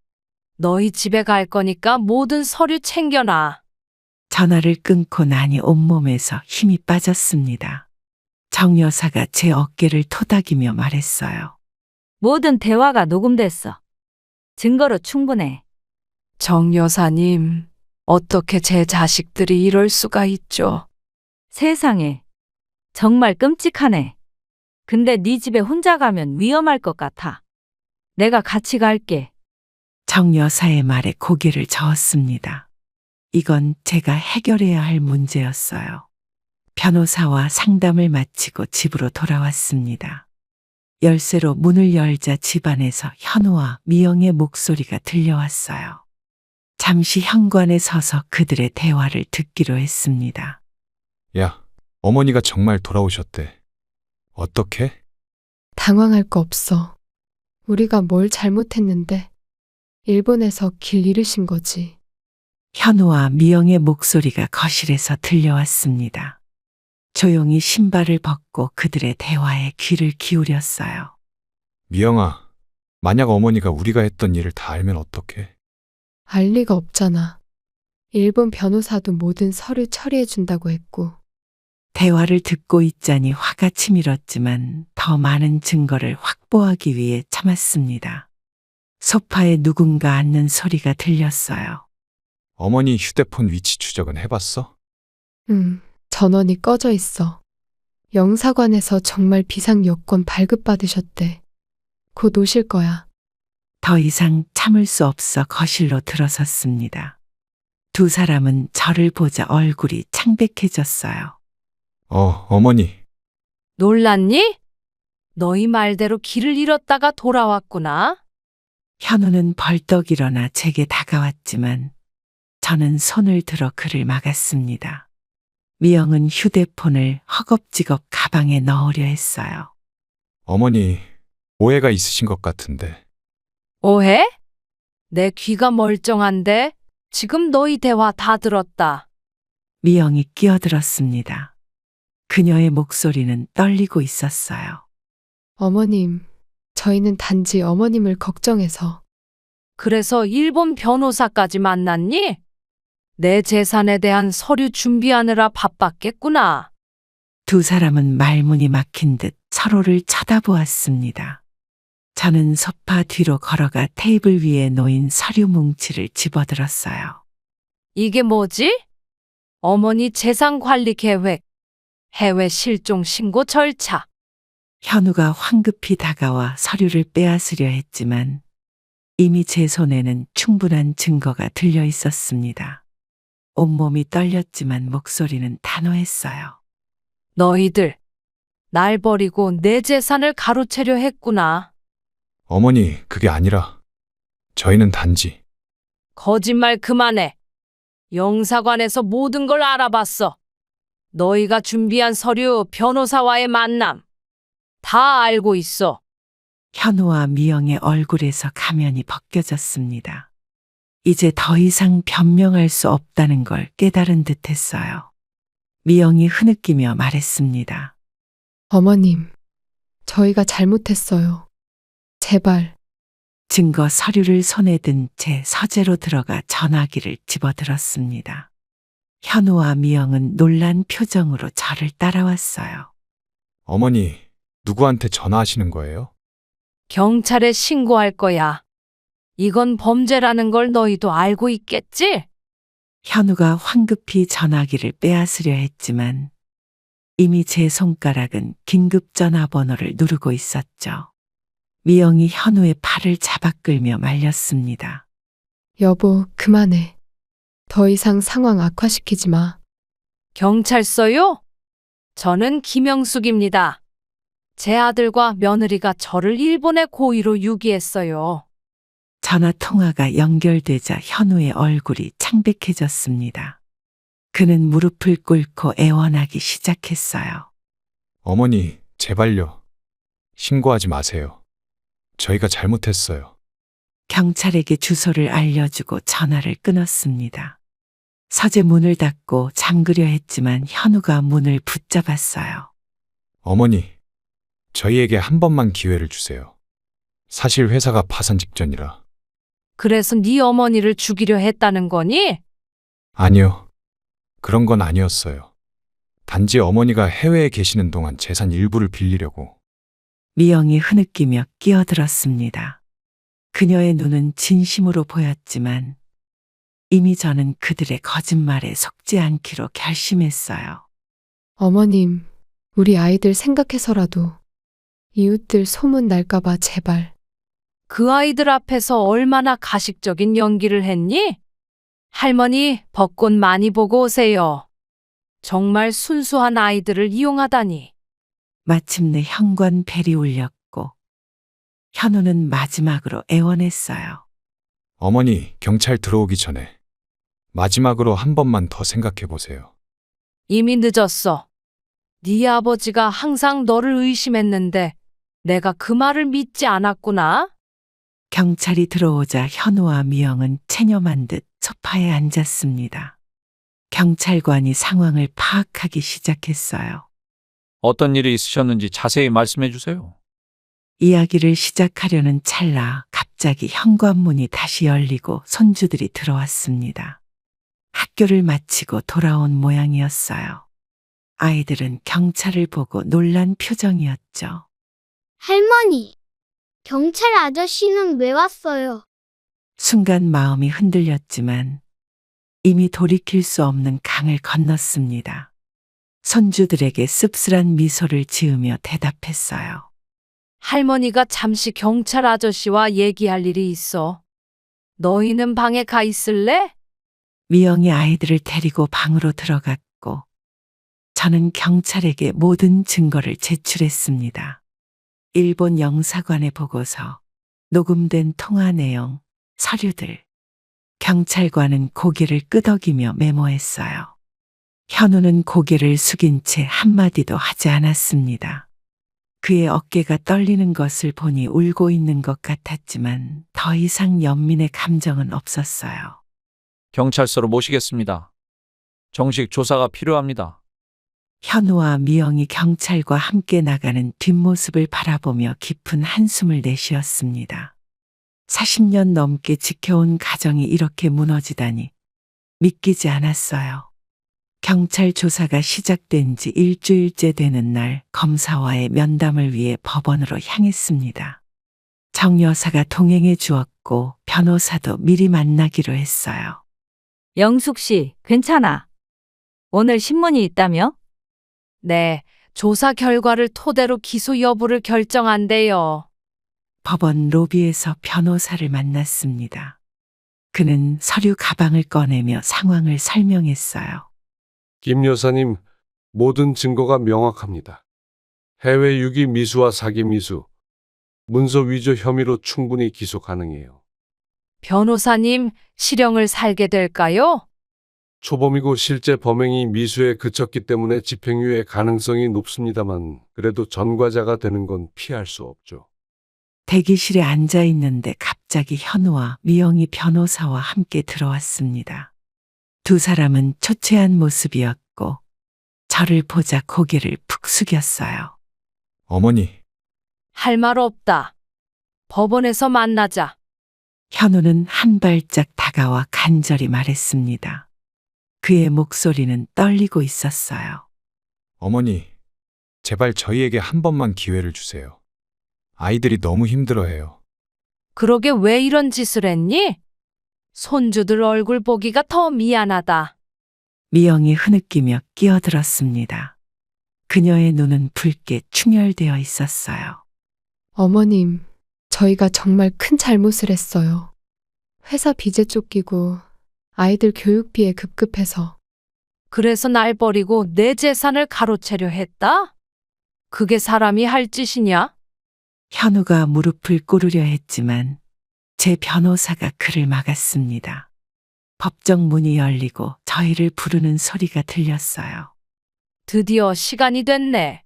너희 집에 갈 거니까 모든 서류 챙겨놔. 전화를 끊고 나니 온몸에서 힘이 빠졌습니다. 정 여사가 제 어깨를 토닥이며 말했어요. 모든 대화가 녹음됐어. 증거로 충분해. 정 여사님, 어떻게 제 자식들이 이럴 수가 있죠? 세상에. 정말 끔찍하네. 근데 네 집에 혼자 가면 위험할 것 같아. 내가 같이 갈게. 정 여사의 말에 고개를 저었습니다. 이건 제가 해결해야 할 문제였어요. 변호사와 상담을 마치고 집으로 돌아왔습니다. 열쇠로 문을 열자 집안에서 현우와 미영의 목소리가 들려왔어요. 잠시 현관에 서서 그들의 대화를 듣기로 했습니다. 야, 어머니가 정말 돌아오셨대. 어떻게? 당황할 거 없어. 우리가 뭘 잘못했는데. 일본에서 길 잃으신 거지. 현우와 미영의 목소리가 거실에서 들려왔습니다. 조용히 신발을 벗고 그들의 대화에 귀를 기울였어요. 미영아, 만약 어머니가 우리가 했던 일을 다 알면 어떡해? 알 리가 없잖아. 일본 변호사도 모든 서류 처리해 준다고 했고, 대화를 듣고 있자니 화가 치밀었지만 더 많은 증거를 확보하기 위해 참았습니다. 소파에 누군가 앉는 소리가 들렸어요. 어머니 휴대폰 위치 추적은 해봤어? 전원이 꺼져 있어. 영사관에서 정말 비상 여권 발급받으셨대. 곧 오실 거야. 더 이상 참을 수 없어 거실로 들어섰습니다. 두 사람은 저를 보자 얼굴이 창백해졌어요. 어머니. 놀랐니? 너희 말대로 길을 잃었다가 돌아왔구나. 현우는 벌떡 일어나 제게 다가왔지만 저는 손을 들어 그를 막았습니다. 미영은 휴대폰을 허겁지겁 가방에 넣으려 했어요. 어머니, 오해가 있으신 것 같은데. 오해? 내 귀가 멀쩡한데 지금 너희 대화 다 들었다. 미영이 끼어들었습니다. 그녀의 목소리는 떨리고 있었어요. 어머님, 저희는 단지 어머님을 걱정해서. 그래서 일본 변호사까지 만났니? 내 재산에 대한 서류 준비하느라 바빴겠구나. 두 사람은 말문이 막힌 듯 서로를 쳐다보았습니다. 저는 소파 뒤로 걸어가 테이블 위에 놓인 서류 뭉치를 집어들었어요. 이게 뭐지? 어머니 재산 관리 계획, 해외 실종 신고 절차. 현우가 황급히 다가와 서류를 빼앗으려 했지만 이미 제 손에는 충분한 증거가 들려 있었습니다. 온몸이 떨렸지만 목소리는 단호했어요. 너희들, 날 버리고 내 재산을 가로채려 했구나. 어머니, 그게 아니라 저희는 단지 거짓말 그만해. 영사관에서 모든 걸 알아봤어. 너희가 준비한 서류, 변호사와의 만남. 다 알고 있어. 현우와 미영의 얼굴에서 가면이 벗겨졌습니다. 이제 더 이상 변명할 수 없다는 걸 깨달은 듯 했어요. 미영이 흐느끼며 말했습니다. 어머님, 저희가 잘못했어요. 제발. 증거 서류를 손에 든 채 서재로 들어가 전화기를 집어들었습니다. 현우와 미영은 놀란 표정으로 저를 따라왔어요. 어머니, 누구한테 전화하시는 거예요? 경찰에 신고할 거야. 이건 범죄라는 걸 너희도 알고 있겠지? 현우가 황급히 전화기를 빼앗으려 했지만 이미 제 손가락은 긴급 전화번호를 누르고 있었죠. 미영이 현우의 팔을 잡아 끌며 말렸습니다. 여보, 그만해. 더 이상 상황 악화시키지 마. 경찰서요? 저는 김영숙입니다. 제 아들과 며느리가 저를 일본에 고의로 유기했어요. 전화 통화가 연결되자 현우의 얼굴이 창백해졌습니다. 그는 무릎을 꿇고 애원하기 시작했어요. 어머니, 제발요. 신고하지 마세요. 저희가 잘못했어요. 경찰에게 주소를 알려주고 전화를 끊었습니다. 서재 문을 닫고 잠그려 했지만 현우가 문을 붙잡았어요. 어머니, 저희에게 한 번만 기회를 주세요. 사실 회사가 파산 직전이라. 그래서 네 어머니를 죽이려 했다는 거니? 아니요. 그런 건 아니었어요. 단지 어머니가 해외에 계시는 동안 재산 일부를 빌리려고. 미영이 흐느끼며 끼어들었습니다. 그녀의 눈은 진심으로 보였지만 이미 저는 그들의 거짓말에 속지 않기로 결심했어요. 어머님, 우리 아이들 생각해서라도 이웃들 소문 날까봐 제발. 그 아이들 앞에서 얼마나 가식적인 연기를 했니? 할머니, 벚꽃 많이 보고 오세요. 정말 순수한 아이들을 이용하다니. 마침내 현관 벨이 울렸고 현우는 마지막으로 애원했어요. 어머니, 경찰 들어오기 전에 마지막으로 한 번만 더 생각해 보세요. 이미 늦었어. 네 아버지가 항상 너를 의심했는데 내가 그 말을 믿지 않았구나. 경찰이 들어오자 현우와 미영은 체념한 듯 소파에 앉았습니다. 경찰관이 상황을 파악하기 시작했어요. 어떤 일이 있으셨는지 자세히 말씀해 주세요. 이야기를 시작하려는 찰나 갑자기 현관문이 다시 열리고 손주들이 들어왔습니다. 학교를 마치고 돌아온 모양이었어요. 아이들은 경찰을 보고 놀란 표정이었죠. 할머니, 경찰 아저씨는 왜 왔어요? 순간 마음이 흔들렸지만 이미 돌이킬 수 없는 강을 건넜습니다. 손주들에게 씁쓸한 미소를 지으며 대답했어요. 할머니가 잠시 경찰 아저씨와 얘기할 일이 있어. 너희는 방에 가 있을래? 미영이 아이들을 데리고 방으로 들어갔고 저는 경찰에게 모든 증거를 제출했습니다. 일본 영사관의 보고서, 녹음된 통화 내용, 서류들. 경찰관은 고개를 끄덕이며 메모했어요. 현우는 고개를 숙인 채 한마디도 하지 않았습니다. 그의 어깨가 떨리는 것을 보니 울고 있는 것 같았지만 더 이상 연민의 감정은 없었어요. 경찰서로 모시겠습니다. 정식 조사가 필요합니다. 현우와 미영이 경찰과 함께 나가는 뒷모습을 바라보며 깊은 한숨을 내쉬었습니다. 40년 넘게 지켜온 가정이 이렇게 무너지다니 믿기지 않았어요. 경찰 조사가 시작된 지 일주일째 되는 날 검사와의 면담을 위해 법원으로 향했습니다. 정 여사가 동행해 주었고 변호사도 미리 만나기로 했어요. 영숙 씨, 괜찮아. 오늘 신문이 있다며? 네, 조사 결과를 토대로 기소 여부를 결정한대요. 법원 로비에서 변호사를 만났습니다. 그는 서류 가방을 꺼내며 상황을 설명했어요. 김 여사님, 모든 증거가 명확합니다. 해외 유기 미수와 사기 미수, 문서 위조 혐의로 충분히 기소 가능해요. 변호사님, 실형을 살게 될까요? 초범이고 실제 범행이 미수에 그쳤기 때문에 집행유예 가능성이 높습니다만 그래도 전과자가 되는 건 피할 수 없죠. 대기실에 앉아 있는데 갑자기 현우와 미영이 변호사와 함께 들어왔습니다. 두 사람은 초췌한 모습이었고 저를 보자 고개를 푹 숙였어요. 어머니, 할 말 없다. 법원에서 만나자. 현우는 한 발짝 다가와 간절히 말했습니다. 그의 목소리는 떨리고 있었어요. 어머니, 제발 저희에게 한 번만 기회를 주세요. 아이들이 너무 힘들어해요. 그러게 왜 이런 짓을 했니? 손주들 얼굴 보기가 더 미안하다. 미영이 흐느끼며 끼어들었습니다. 그녀의 눈은 붉게 충혈되어 있었어요. 어머님, 저희가 정말 큰 잘못을 했어요. 회사 빚에 쫓기고 아이들 교육비에 급급해서. 그래서 날 버리고 내 재산을 가로채려 했다? 그게 사람이 할 짓이냐? 현우가 무릎을 꿇으려 했지만 제 변호사가 그를 막았습니다. 법정 문이 열리고 저희를 부르는 소리가 들렸어요. 드디어 시간이 됐네.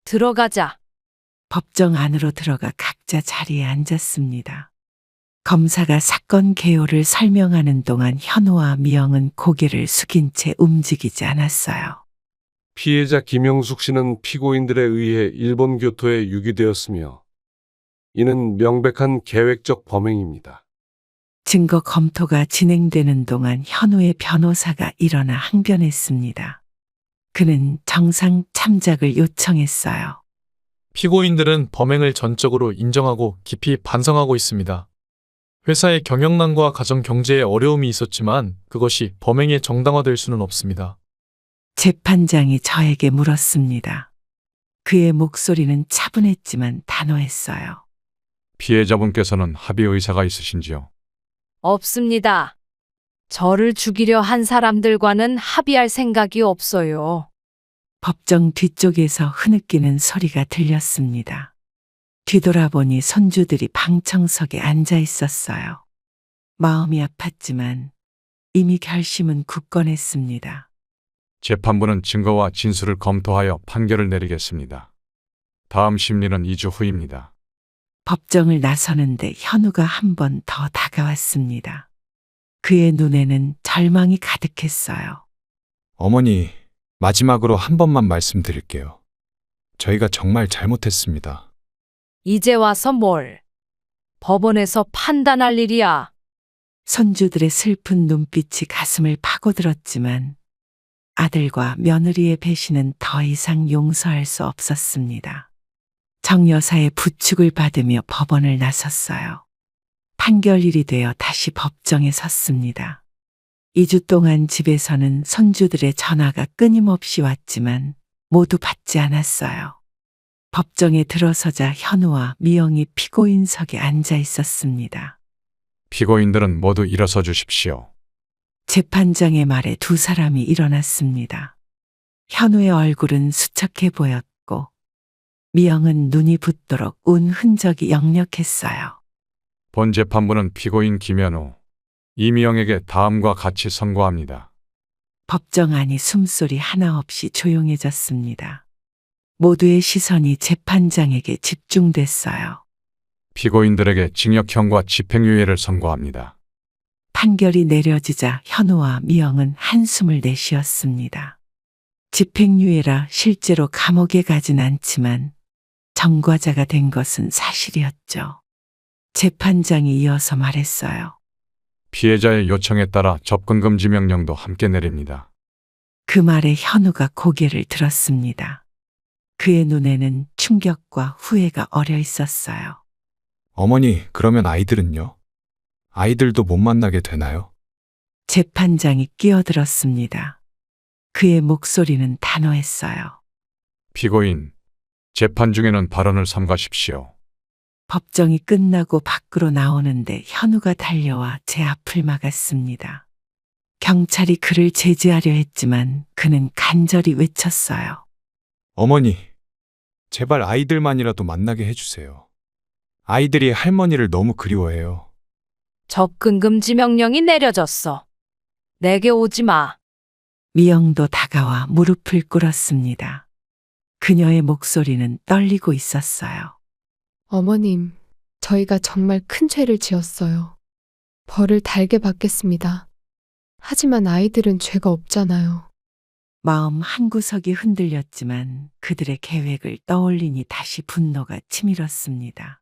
들어가자. 법정 안으로 들어가 각자 자리에 앉았습니다. 검사가 사건 개요를 설명하는 동안 현우와 미영은 고개를 숙인 채 움직이지 않았어요. 피해자 김영숙 씨는 피고인들에 의해 일본 교토에 유기되었으며 이는 명백한 계획적 범행입니다. 증거 검토가 진행되는 동안 현우의 변호사가 일어나 항변했습니다. 그는 정상 참작을 요청했어요. 피고인들은 범행을 전적으로 인정하고 깊이 반성하고 있습니다. 회사의 경영난과 가정 경제에 어려움이 있었지만 그것이 범행에 정당화될 수는 없습니다. 재판장이 저에게 물었습니다. 그의 목소리는 차분했지만 단호했어요. 피해자분께서는 합의 의사가 있으신지요? 없습니다. 저를 죽이려 한 사람들과는 합의할 생각이 없어요. 법정 뒤쪽에서 흐느끼는 소리가 들렸습니다. 뒤돌아보니 손주들이 방청석에 앉아 있었어요. 마음이 아팠지만 이미 결심은 굳건했습니다. 재판부는 증거와 진술을 검토하여 판결을 내리겠습니다. 다음 심리는 2주 후입니다. 법정을 나서는데 현우가 한 번 더 다가왔습니다. 그의 눈에는 절망이 가득했어요. 어머니, 마지막으로 한 번만 말씀드릴게요. 저희가 정말 잘못했습니다. 이제 와서 뭘? 법원에서 판단할 일이야. 손주들의 슬픈 눈빛이 가슴을 파고들었지만 아들과 며느리의 배신은 더 이상 용서할 수 없었습니다. 정 여사의 부축을 받으며 법원을 나섰어요. 판결일이 되어 다시 법정에 섰습니다. 2주 동안 집에서는 손주들의 전화가 끊임없이 왔지만 모두 받지 않았어요. 법정에 들어서자 현우와 미영이 피고인석에 앉아 있었습니다. 피고인들은 모두 일어서 주십시오. 재판장의 말에 두 사람이 일어났습니다. 현우의 얼굴은 수척해 보였고 미영은 눈이 붓도록 운 흔적이 역력했어요. 본 재판부는 피고인 김현우, 이미영에게 다음과 같이 선고합니다. 법정 안이 숨소리 하나 없이 조용해졌습니다. 모두의 시선이 재판장에게 집중됐어요. 피고인들에게 징역형과 집행유예를 선고합니다. 판결이 내려지자 현우와 미영은 한숨을 내쉬었습니다. 집행유예라 실제로 감옥에 가진 않지만 전과자가 된 것은 사실이었죠. 재판장이 이어서 말했어요. 피해자의 요청에 따라 접근금지 명령도 함께 내립니다. 그 말에 현우가 고개를 들었습니다. 그의 눈에는 충격과 후회가 어려 있었어요. 어머니, 그러면 아이들은요? 아이들도 못 만나게 되나요? 재판장이 끼어들었습니다. 그의 목소리는 단호했어요. 피고인, 재판 중에는 발언을 삼가십시오. 법정이 끝나고 밖으로 나오는데 현우가 달려와 제 앞을 막았습니다. 경찰이 그를 제지하려 했지만 그는 간절히 외쳤어요. 어머니, 제발 아이들만이라도 만나게 해주세요. 아이들이 할머니를 너무 그리워해요. 접근금지 명령이 내려졌어. 내게 오지 마. 미영도 다가와 무릎을 꿇었습니다. 그녀의 목소리는 떨리고 있었어요. 어머님, 저희가 정말 큰 죄를 지었어요. 벌을 달게 받겠습니다. 하지만 아이들은 죄가 없잖아요. 마음 한구석이 흔들렸지만 그들의 계획을 떠올리니 다시 분노가 치밀었습니다.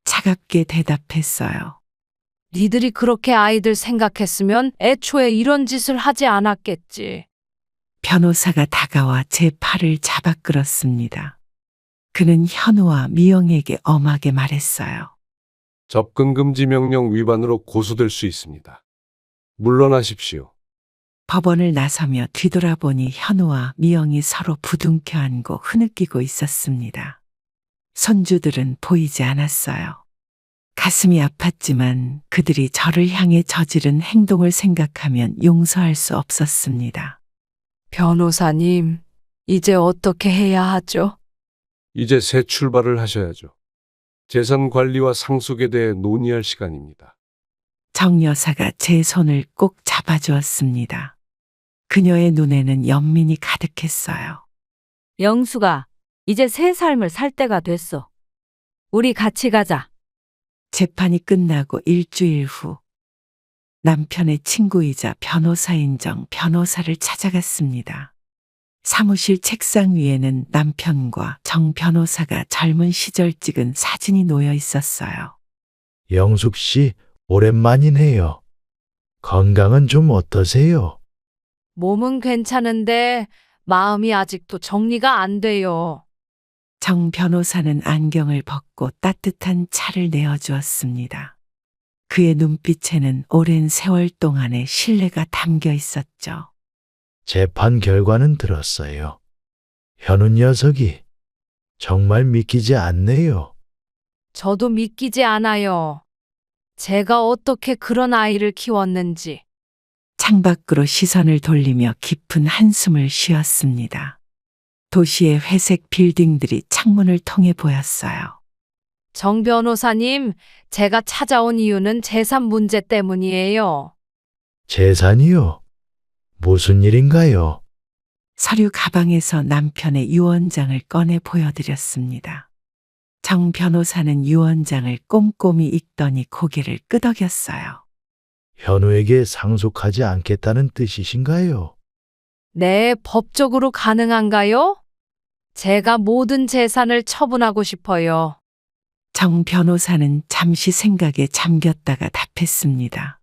차갑게 대답했어요. 니들이 그렇게 아이들 생각했으면 애초에 이런 짓을 하지 않았겠지. 변호사가 다가와 제 팔을 잡아 끌었습니다. 그는 현우와 미영에게 엄하게 말했어요. 접근금지 명령 위반으로 고소될 수 있습니다. 물러나십시오. 법원을 나서며 뒤돌아보니 현우와 미영이 서로 부둥켜 안고 흐느끼고 있었습니다. 손주들은 보이지 않았어요. 가슴이 아팠지만 그들이 저를 향해 저지른 행동을 생각하면 용서할 수 없었습니다. 변호사님, 이제 어떻게 해야 하죠? 이제 새 출발을 하셔야죠. 재산 관리와 상속에 대해 논의할 시간입니다. 정 여사가 제 손을 꼭 잡아주었습니다. 그녀의 눈에는 연민이 가득했어요. 영수가 이제 새 삶을 살 때가 됐어. 우리 같이 가자. 재판이 끝나고 일주일 후 남편의 친구이자 변호사인 정 변호사를 찾아갔습니다. 사무실 책상 위에는 남편과 정 변호사가 젊은 시절 찍은 사진이 놓여 있었어요. 영숙 씨, 오랜만이네요. 건강은 좀 어떠세요? 몸은 괜찮은데 마음이 아직도 정리가 안 돼요. 정 변호사는 안경을 벗고 따뜻한 차를 내어주었습니다. 그의 눈빛에는 오랜 세월 동안의 신뢰가 담겨 있었죠. 재판 결과는 들었어요. 현우 녀석이 정말 믿기지 않네요. 저도 믿기지 않아요. 제가 어떻게 그런 아이를 키웠는지. 창밖으로 시선을 돌리며 깊은 한숨을 쉬었습니다. 도시의 회색 빌딩들이 창문을 통해 보였어요. 정 변호사님, 제가 찾아온 이유는 재산 문제 때문이에요. 재산이요? 무슨 일인가요? 서류 가방에서 남편의 유언장을 꺼내 보여드렸습니다. 정 변호사는 유언장을 꼼꼼히 읽더니 고개를 끄덕였어요. 현우에게 상속하지 않겠다는 뜻이신가요? 네, 법적으로 가능한가요? 제가 모든 재산을 처분하고 싶어요. 정 변호사는 잠시 생각에 잠겼다가 답했습니다.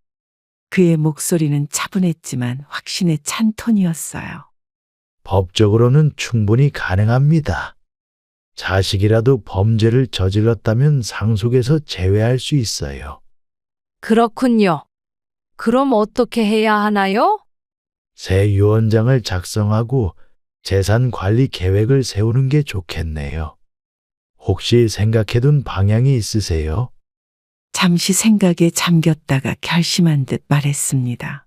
그의 목소리는 차분했지만 확신에 찬 톤이었어요. 법적으로는 충분히 가능합니다. 자식이라도 범죄를 저질렀다면 상속에서 제외할 수 있어요. 그렇군요. 그럼 어떻게 해야 하나요? 새 유언장을 작성하고 재산 관리 계획을 세우는 게 좋겠네요. 혹시 생각해둔 방향이 있으세요? 잠시 생각에 잠겼다가 결심한 듯 말했습니다.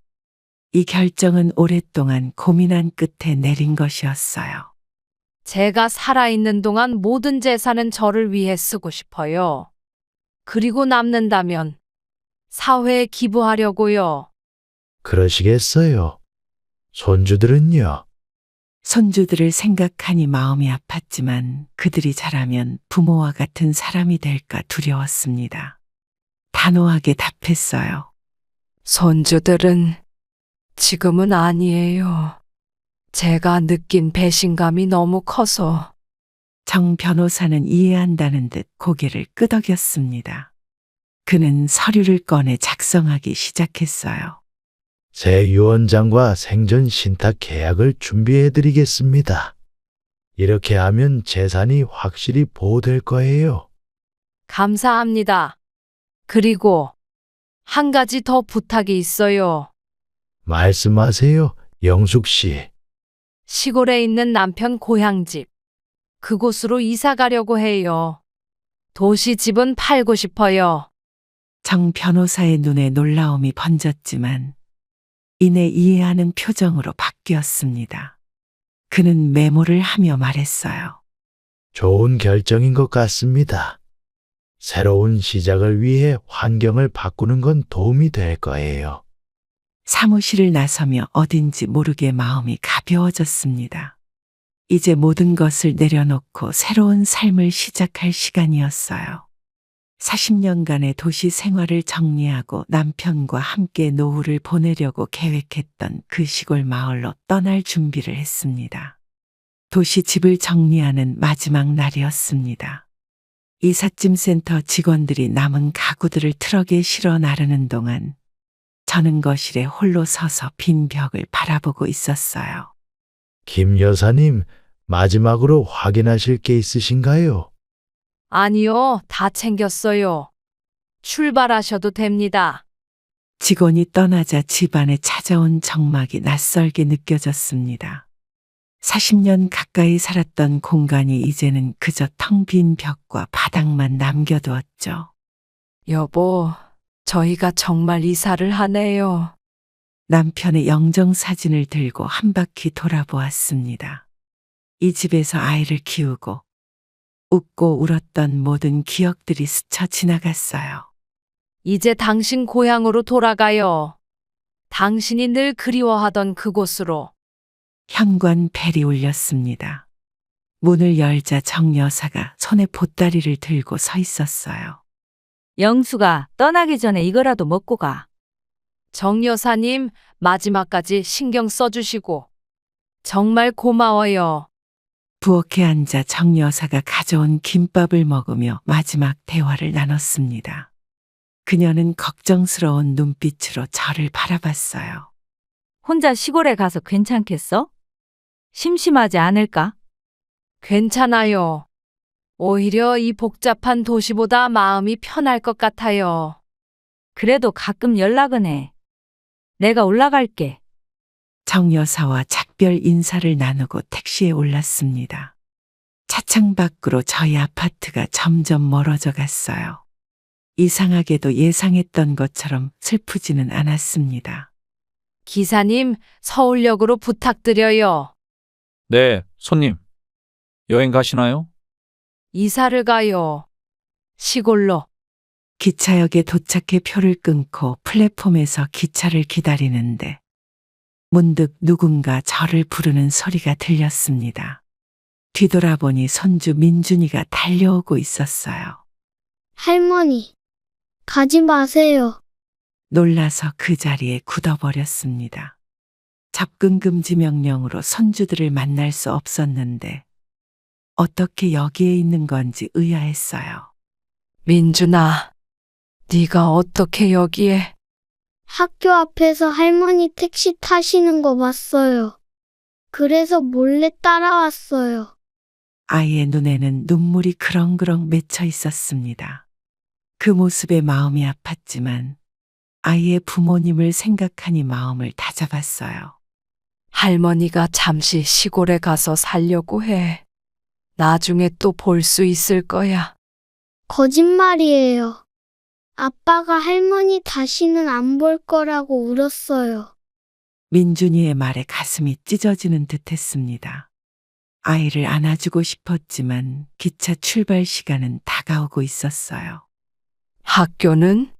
이 결정은 오랫동안 고민한 끝에 내린 것이었어요. 제가 살아있는 동안 모든 재산은 저를 위해 쓰고 싶어요. 그리고 남는다면 사회에 기부하려고요. 그러시겠어요? 손주들은요? 손주들을 생각하니 마음이 아팠지만 그들이 자라면 부모와 같은 사람이 될까 두려웠습니다. 단호하게 답했어요. 손주들은 지금은 아니에요. 제가 느낀 배신감이 너무 커서. 정 변호사는 이해한다는 듯 고개를 끄덕였습니다. 그는 서류를 꺼내 작성하기 시작했어요. 새 유언장과 생전 신탁 계약을 준비해 드리겠습니다. 이렇게 하면 재산이 확실히 보호될 거예요. 감사합니다. 그리고 한 가지 더 부탁이 있어요. 말씀하세요, 영숙 씨. 시골에 있는 남편 고향집. 그곳으로 이사 가려고 해요. 도시 집은 팔고 싶어요. 정 변호사의 눈에 놀라움이 번졌지만 이내 이해하는 표정으로 바뀌었습니다. 그는 메모를 하며 말했어요. 좋은 결정인 것 같습니다. 새로운 시작을 위해 환경을 바꾸는 건 도움이 될 거예요. 사무실을 나서며 어딘지 모르게 마음이 가벼워졌습니다. 이제 모든 것을 내려놓고 새로운 삶을 시작할 시간이었어요. 40년간의 도시 생활을 정리하고 남편과 함께 노후를 보내려고 계획했던 그 시골 마을로 떠날 준비를 했습니다. 도시 집을 정리하는 마지막 날이었습니다. 이삿짐 센터 직원들이 남은 가구들을 트럭에 실어 나르는 동안 저는 거실에 홀로 서서 빈 벽을 바라보고 있었어요. 김 여사님, 마지막으로 확인하실 게 있으신가요? 아니요, 다 챙겼어요. 출발하셔도 됩니다. 직원이 떠나자 집안에 찾아온 적막이 낯설게 느껴졌습니다. 40년 가까이 살았던 공간이 이제는 그저 텅 빈 벽과 바닥만 남겨두었죠. 여보, 저희가 정말 이사를 하네요. 남편의 영정사진을 들고 한 바퀴 돌아보았습니다. 이 집에서 아이를 키우고 웃고 울었던 모든 기억들이 스쳐 지나갔어요. 이제 당신 고향으로 돌아가요. 당신이 늘 그리워하던 그곳으로. 현관 벨이 울렸습니다. 문을 열자 정 여사가 손에 보따리를 들고 서 있었어요. 영수가 떠나기 전에 이거라도 먹고 가. 정 여사님, 마지막까지 신경 써주시고 정말 고마워요. 부엌에 앉아 정 여사가 가져온 김밥을 먹으며 마지막 대화를 나눴습니다. 그녀는 걱정스러운 눈빛으로 저를 바라봤어요. 혼자 시골에 가서 괜찮겠어? 심심하지 않을까? 괜찮아요. 오히려 이 복잡한 도시보다 마음이 편할 것 같아요. 그래도 가끔 연락은 해. 내가 올라갈게. 정 여사와 작별 인사를 나누고 택시에 올랐습니다. 차창 밖으로 저희 아파트가 점점 멀어져 갔어요. 이상하게도 예상했던 것처럼 슬프지는 않았습니다. 기사님, 서울역으로 부탁드려요. 네, 손님. 여행 가시나요? 이사를 가요. 시골로. 기차역에 도착해 표를 끊고 플랫폼에서 기차를 기다리는데 문득 누군가 저를 부르는 소리가 들렸습니다. 뒤돌아보니 손주 민준이가 달려오고 있었어요. 할머니, 가지 마세요. 놀라서 그 자리에 굳어버렸습니다. 접근 금지 명령으로 손주들을 만날 수 없었는데 어떻게 여기에 있는 건지 의아했어요. 민준아, 네가 어떻게 여기에? 학교 앞에서 할머니 택시 타시는 거 봤어요. 그래서 몰래 따라왔어요. 아이의 눈에는 눈물이 그렁그렁 맺혀 있었습니다. 그 모습에 마음이 아팠지만 아이의 부모님을 생각하니 마음을 다잡았어요. 할머니가 잠시 시골에 가서 살려고 해. 나중에 또 볼 수 있을 거야. 거짓말이에요. 아빠가 할머니 다시는 안 볼 거라고 울었어요. 민준이의 말에 가슴이 찢어지는 듯 했습니다. 아이를 안아주고 싶었지만 기차 출발 시간은 다가오고 있었어요. 학교는?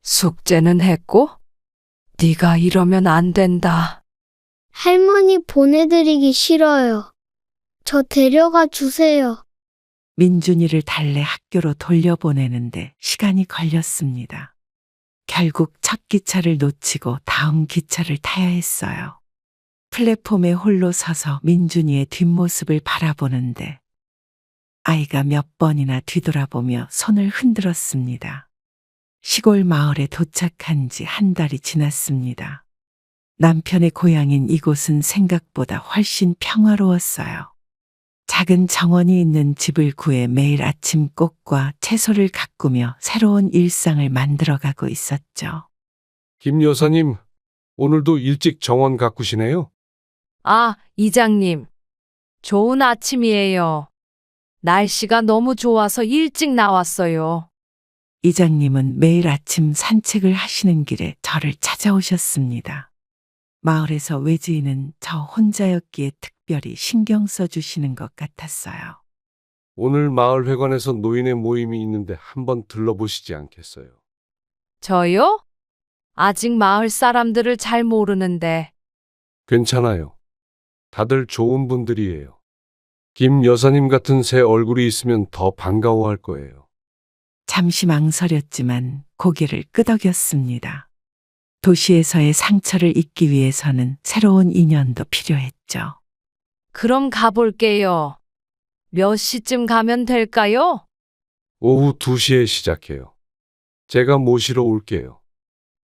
숙제는 했고? 네가 이러면 안 된다. 할머니 보내드리기 싫어요. 저 데려가 주세요. 민준이를 달래 학교로 돌려보내는데 시간이 걸렸습니다. 결국 첫 기차를 놓치고 다음 기차를 타야 했어요. 플랫폼에 홀로 서서 민준이의 뒷모습을 바라보는데 아이가 몇 번이나 뒤돌아보며 손을 흔들었습니다. 시골 마을에 도착한 지 한 달이 지났습니다. 남편의 고향인 이곳은 생각보다 훨씬 평화로웠어요. 작은 정원이 있는 집을 구해 매일 아침 꽃과 채소를 가꾸며 새로운 일상을 만들어가고 있었죠. 김 여사님, 오늘도 일찍 정원 가꾸시네요? 아, 이장님. 좋은 아침이에요. 날씨가 너무 좋아서 일찍 나왔어요. 이장님은 매일 아침 산책을 하시는 길에 저를 찾아오셨습니다. 마을에서 외지인은 저 혼자였기에 특별히 신경 써주시는 것 같았어요. 오늘 마을회관에서 노인의 모임이 있는데 한번 들러보시지 않겠어요? 저요? 아직 마을 사람들을 잘 모르는데. 괜찮아요. 다들 좋은 분들이에요. 김 여사님 같은 새 얼굴이 있으면 더 반가워할 거예요. 잠시 망설였지만 고개를 끄덕였습니다. 도시에서의 상처를 잊기 위해서는 새로운 인연도 필요했죠. 그럼 가볼게요. 몇 시쯤 가면 될까요? 오후 2시에 시작해요. 제가 모시러 올게요.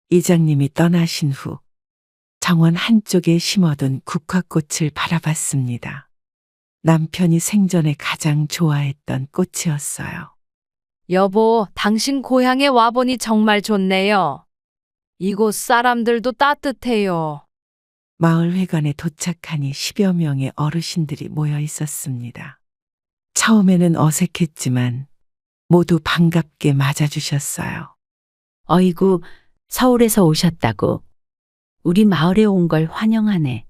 이장님이 떠나신 후 정원 한쪽에 심어둔 국화꽃을 바라봤습니다. 남편이 생전에 가장 좋아했던 꽃이었어요. 여보, 당신 고향에 와보니 정말 좋네요. 이곳 사람들도 따뜻해요. 마을 회관에 도착하니 10여 명의 어르신들이 모여 있었습니다. 처음에는 어색했지만 모두 반갑게 맞아주셨어요. 어이구, 서울에서 오셨다고. 우리 마을에 온 걸 환영하네.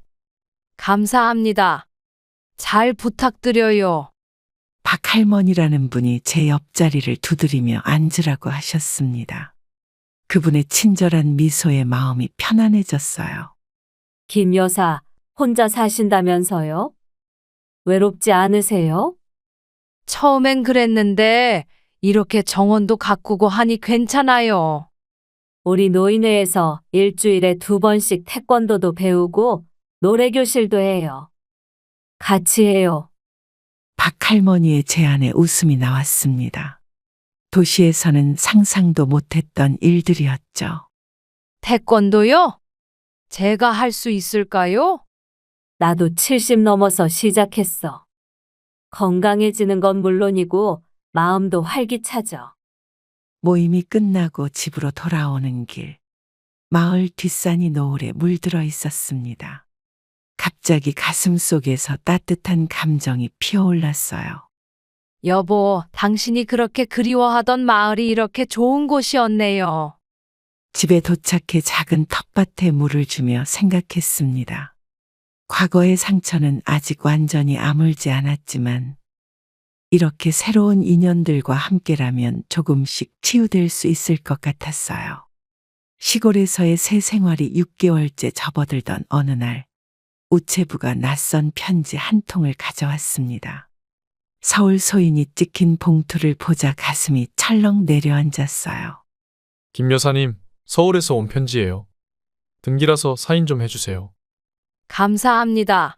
감사합니다. 잘 부탁드려요. 박할머니라는 분이 제 옆자리를 두드리며 앉으라고 하셨습니다. 그분의 친절한 미소에 마음이 편안해졌어요. 김 여사, 혼자 사신다면서요? 외롭지 않으세요? 처음엔 그랬는데 이렇게 정원도 가꾸고 하니 괜찮아요. 우리 노인회에서 일주일에 2번씩 태권도도 배우고 노래교실도 해요. 같이 해요. 박할머니의 제안에 웃음이 나왔습니다. 도시에서는 상상도 못했던 일들이었죠. 태권도요? 제가 할 수 있을까요? 나도 70 넘어서 시작했어. 건강해지는 건 물론이고 마음도 활기차죠. 모임이 끝나고 집으로 돌아오는 길, 마을 뒷산이 노을에 물들어 있었습니다. 갑자기 가슴 속에서 따뜻한 감정이 피어올랐어요. 여보, 당신이 그렇게 그리워하던 마을이 이렇게 좋은 곳이었네요. 집에 도착해 작은 텃밭에 물을 주며 생각했습니다. 과거의 상처는 아직 완전히 아물지 않았지만 이렇게 새로운 인연들과 함께라면 조금씩 치유될 수 있을 것 같았어요. 시골에서의 새 생활이 6개월째 접어들던 어느 날 우체부가 낯선 편지 한 통을 가져왔습니다. 서울 소인이 찍힌 봉투를 보자 가슴이 철렁 내려앉았어요. 김 여사님, 서울에서 온 편지예요. 등기라서 사인 좀 해주세요. 감사합니다.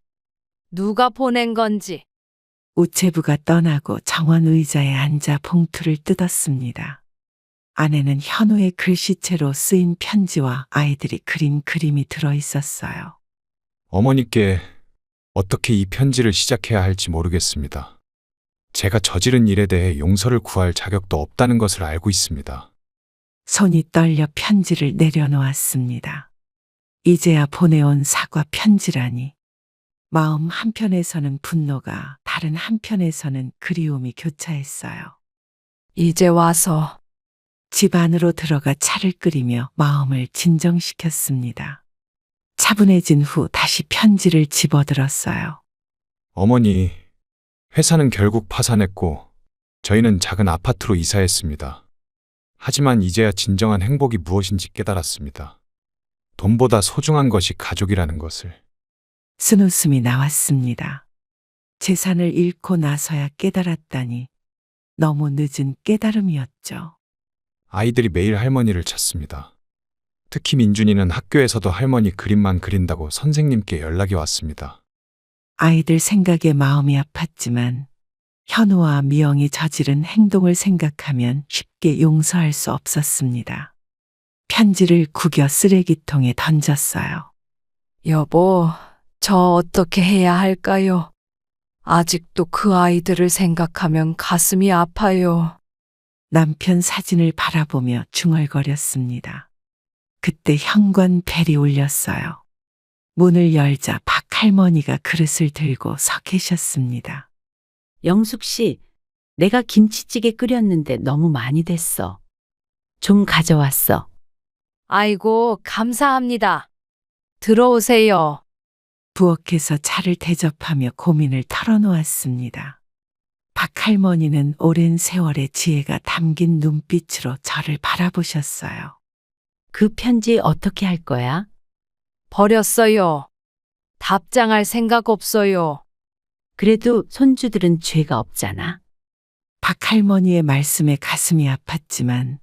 누가 보낸 건지. 우체부가 떠나고 정원 의자에 앉아 봉투를 뜯었습니다. 안에는 현우의 글씨체로 쓰인 편지와 아이들이 그린 그림이 들어 있었어요. 어머니께 어떻게 이 편지를 시작해야 할지 모르겠습니다. 제가 저지른 일에 대해 용서를 구할 자격도 없다는 것을 알고 있습니다. 손이 떨려 편지를 내려놓았습니다. 이제야 보내온 사과 편지라니. 마음 한편에서는 분노가, 다른 한편에서는 그리움이 교차했어요. 이제 와서 집 안으로 들어가 차를 끓이며 마음을 진정시켰습니다. 차분해진 후 다시 편지를 집어들었어요. 어머니, 회사는 결국 파산했고 저희는 작은 아파트로 이사했습니다. 하지만 이제야 진정한 행복이 무엇인지 깨달았습니다. 돈보다 소중한 것이 가족이라는 것을. 쓴웃음이 나왔습니다. 재산을 잃고 나서야 깨달았다니 너무 늦은 깨달음이었죠. 아이들이 매일 할머니를 찾습니다. 특히 민준이는 학교에서도 할머니 그림만 그린다고 선생님께 연락이 왔습니다. 아이들 생각에 마음이 아팠지만 현우와 미영이 저지른 행동을 생각하면 쉽게 용서할 수 없었습니다. 편지를 구겨 쓰레기통에 던졌어요. 여보, 저 어떻게 해야 할까요? 아직도 그 아이들을 생각하면 가슴이 아파요. 남편 사진을 바라보며 중얼거렸습니다. 그때 현관 벨이 울렸어요. 문을 열자 박 할머니가 그릇을 들고 서 계셨습니다. 영숙 씨, 내가 김치찌개 끓였는데 너무 많이 됐어. 좀 가져왔어. 아이고, 감사합니다. 들어오세요. 부엌에서 차를 대접하며 고민을 털어놓았습니다. 박 할머니는 오랜 세월의 지혜가 담긴 눈빛으로 저를 바라보셨어요. 그 편지 어떻게 할 거야? 버렸어요. 답장할 생각 없어요. 그래도 손주들은 죄가 없잖아. 박 할머니의 말씀에 가슴이 아팠지만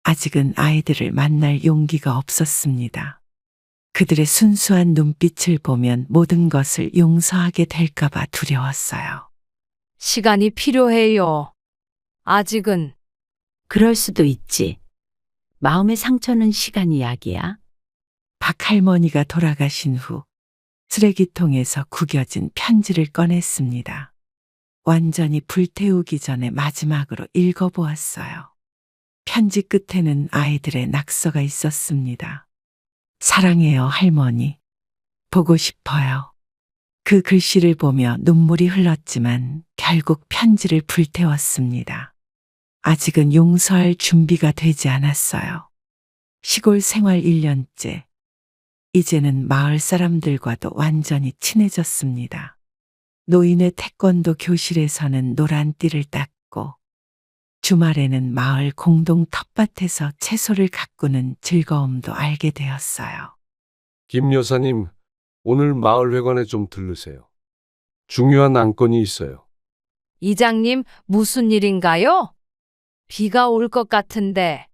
아직은 아이들을 만날 용기가 없었습니다. 그들의 순수한 눈빛을 보면 모든 것을 용서하게 될까봐 두려웠어요. 시간이 필요해요. 아직은. 그럴 수도 있지. 마음의 상처는 시간이 약이야. 박 할머니가 돌아가신 후 쓰레기통에서 구겨진 편지를 꺼냈습니다. 완전히 불태우기 전에 마지막으로 읽어보았어요. 편지 끝에는 아이들의 낙서가 있었습니다. 사랑해요, 할머니. 보고 싶어요. 그 글씨를 보며 눈물이 흘렀지만 결국 편지를 불태웠습니다. 아직은 용서할 준비가 되지 않았어요. 시골 생활 1년째. 이제는 마을 사람들과도 완전히 친해졌습니다. 노인의 태권도 교실에서는 노란 띠를 닦고 주말에는 마을 공동 텃밭에서 채소를 가꾸는 즐거움도 알게 되었어요. 김 여사님, 오늘 마을회관에 좀 들르세요. 중요한 안건이 있어요. 이장님, 무슨 일인가요? 비가 올 것 같은데.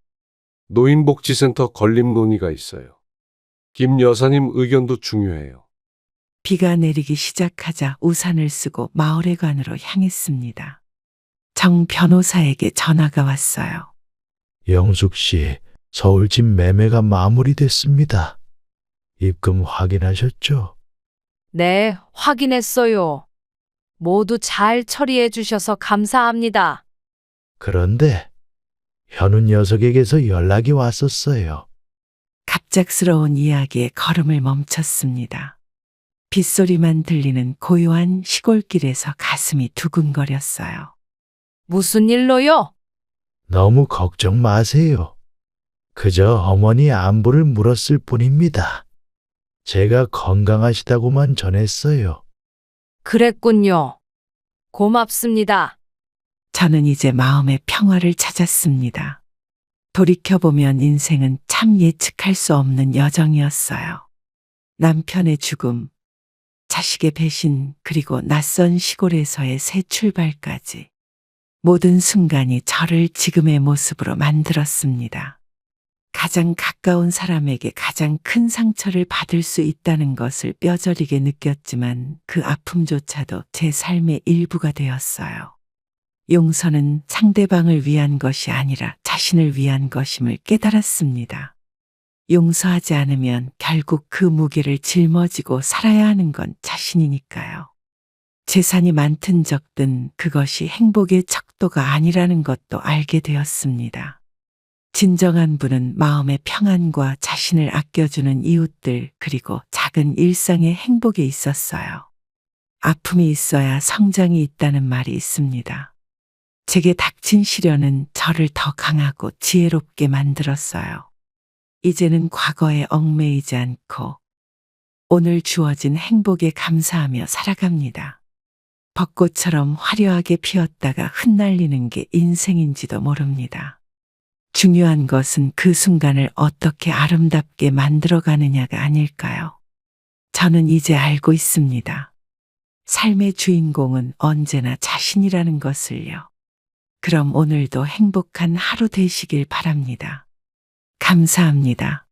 노인복지센터 건립 논의가 있어요. 김 여사님 의견도 중요해요. 비가 내리기 시작하자 우산을 쓰고 마을회관으로 향했습니다. 정 변호사에게 전화가 왔어요. 영숙 씨, 서울집 매매가 마무리됐습니다. 입금 확인하셨죠? 네, 확인했어요. 모두 잘 처리해 주셔서 감사합니다. 그런데 현우 녀석에게서 연락이 왔었어요. 갑작스러운 이야기에 걸음을 멈췄습니다. 빗소리만 들리는 고요한 시골길에서 가슴이 두근거렸어요. 무슨 일로요? 너무 걱정 마세요. 그저 어머니 안부를 물었을 뿐입니다. 제가 건강하시다고만 전했어요. 그랬군요. 고맙습니다. 저는 이제 마음의 평화를 찾았습니다. 돌이켜보면 인생은 참 예측할 수 없는 여정이었어요. 남편의 죽음, 자식의 배신, 그리고 낯선 시골에서의 새 출발까지. 모든 순간이 저를 지금의 모습으로 만들었습니다. 가장 가까운 사람에게 가장 큰 상처를 받을 수 있다는 것을 뼈저리게 느꼈지만 그 아픔조차도 제 삶의 일부가 되었어요. 용서는 상대방을 위한 것이 아니라 자신을 위한 것임을 깨달았습니다. 용서하지 않으면 결국 그 무게를 짊어지고 살아야 하는 건 자신이니까요. 재산이 많든 적든 그것이 행복의 척도가 아니라는 것도 알게 되었습니다. 진정한 부는 마음의 평안과 자신을 아껴주는 이웃들 그리고 작은 일상의 행복에 있었어요. 아픔이 있어야 성장이 있다는 말이 있습니다. 제게 닥친 시련은 저를 더 강하고 지혜롭게 만들었어요. 이제는 과거에 얽매이지 않고 오늘 주어진 행복에 감사하며 살아갑니다. 벚꽃처럼 화려하게 피었다가 흩날리는 게 인생인지도 모릅니다. 중요한 것은 그 순간을 어떻게 아름답게 만들어가느냐가 아닐까요? 저는 이제 알고 있습니다. 삶의 주인공은 언제나 자신이라는 것을요. 그럼 오늘도 행복한 하루 되시길 바랍니다. 감사합니다.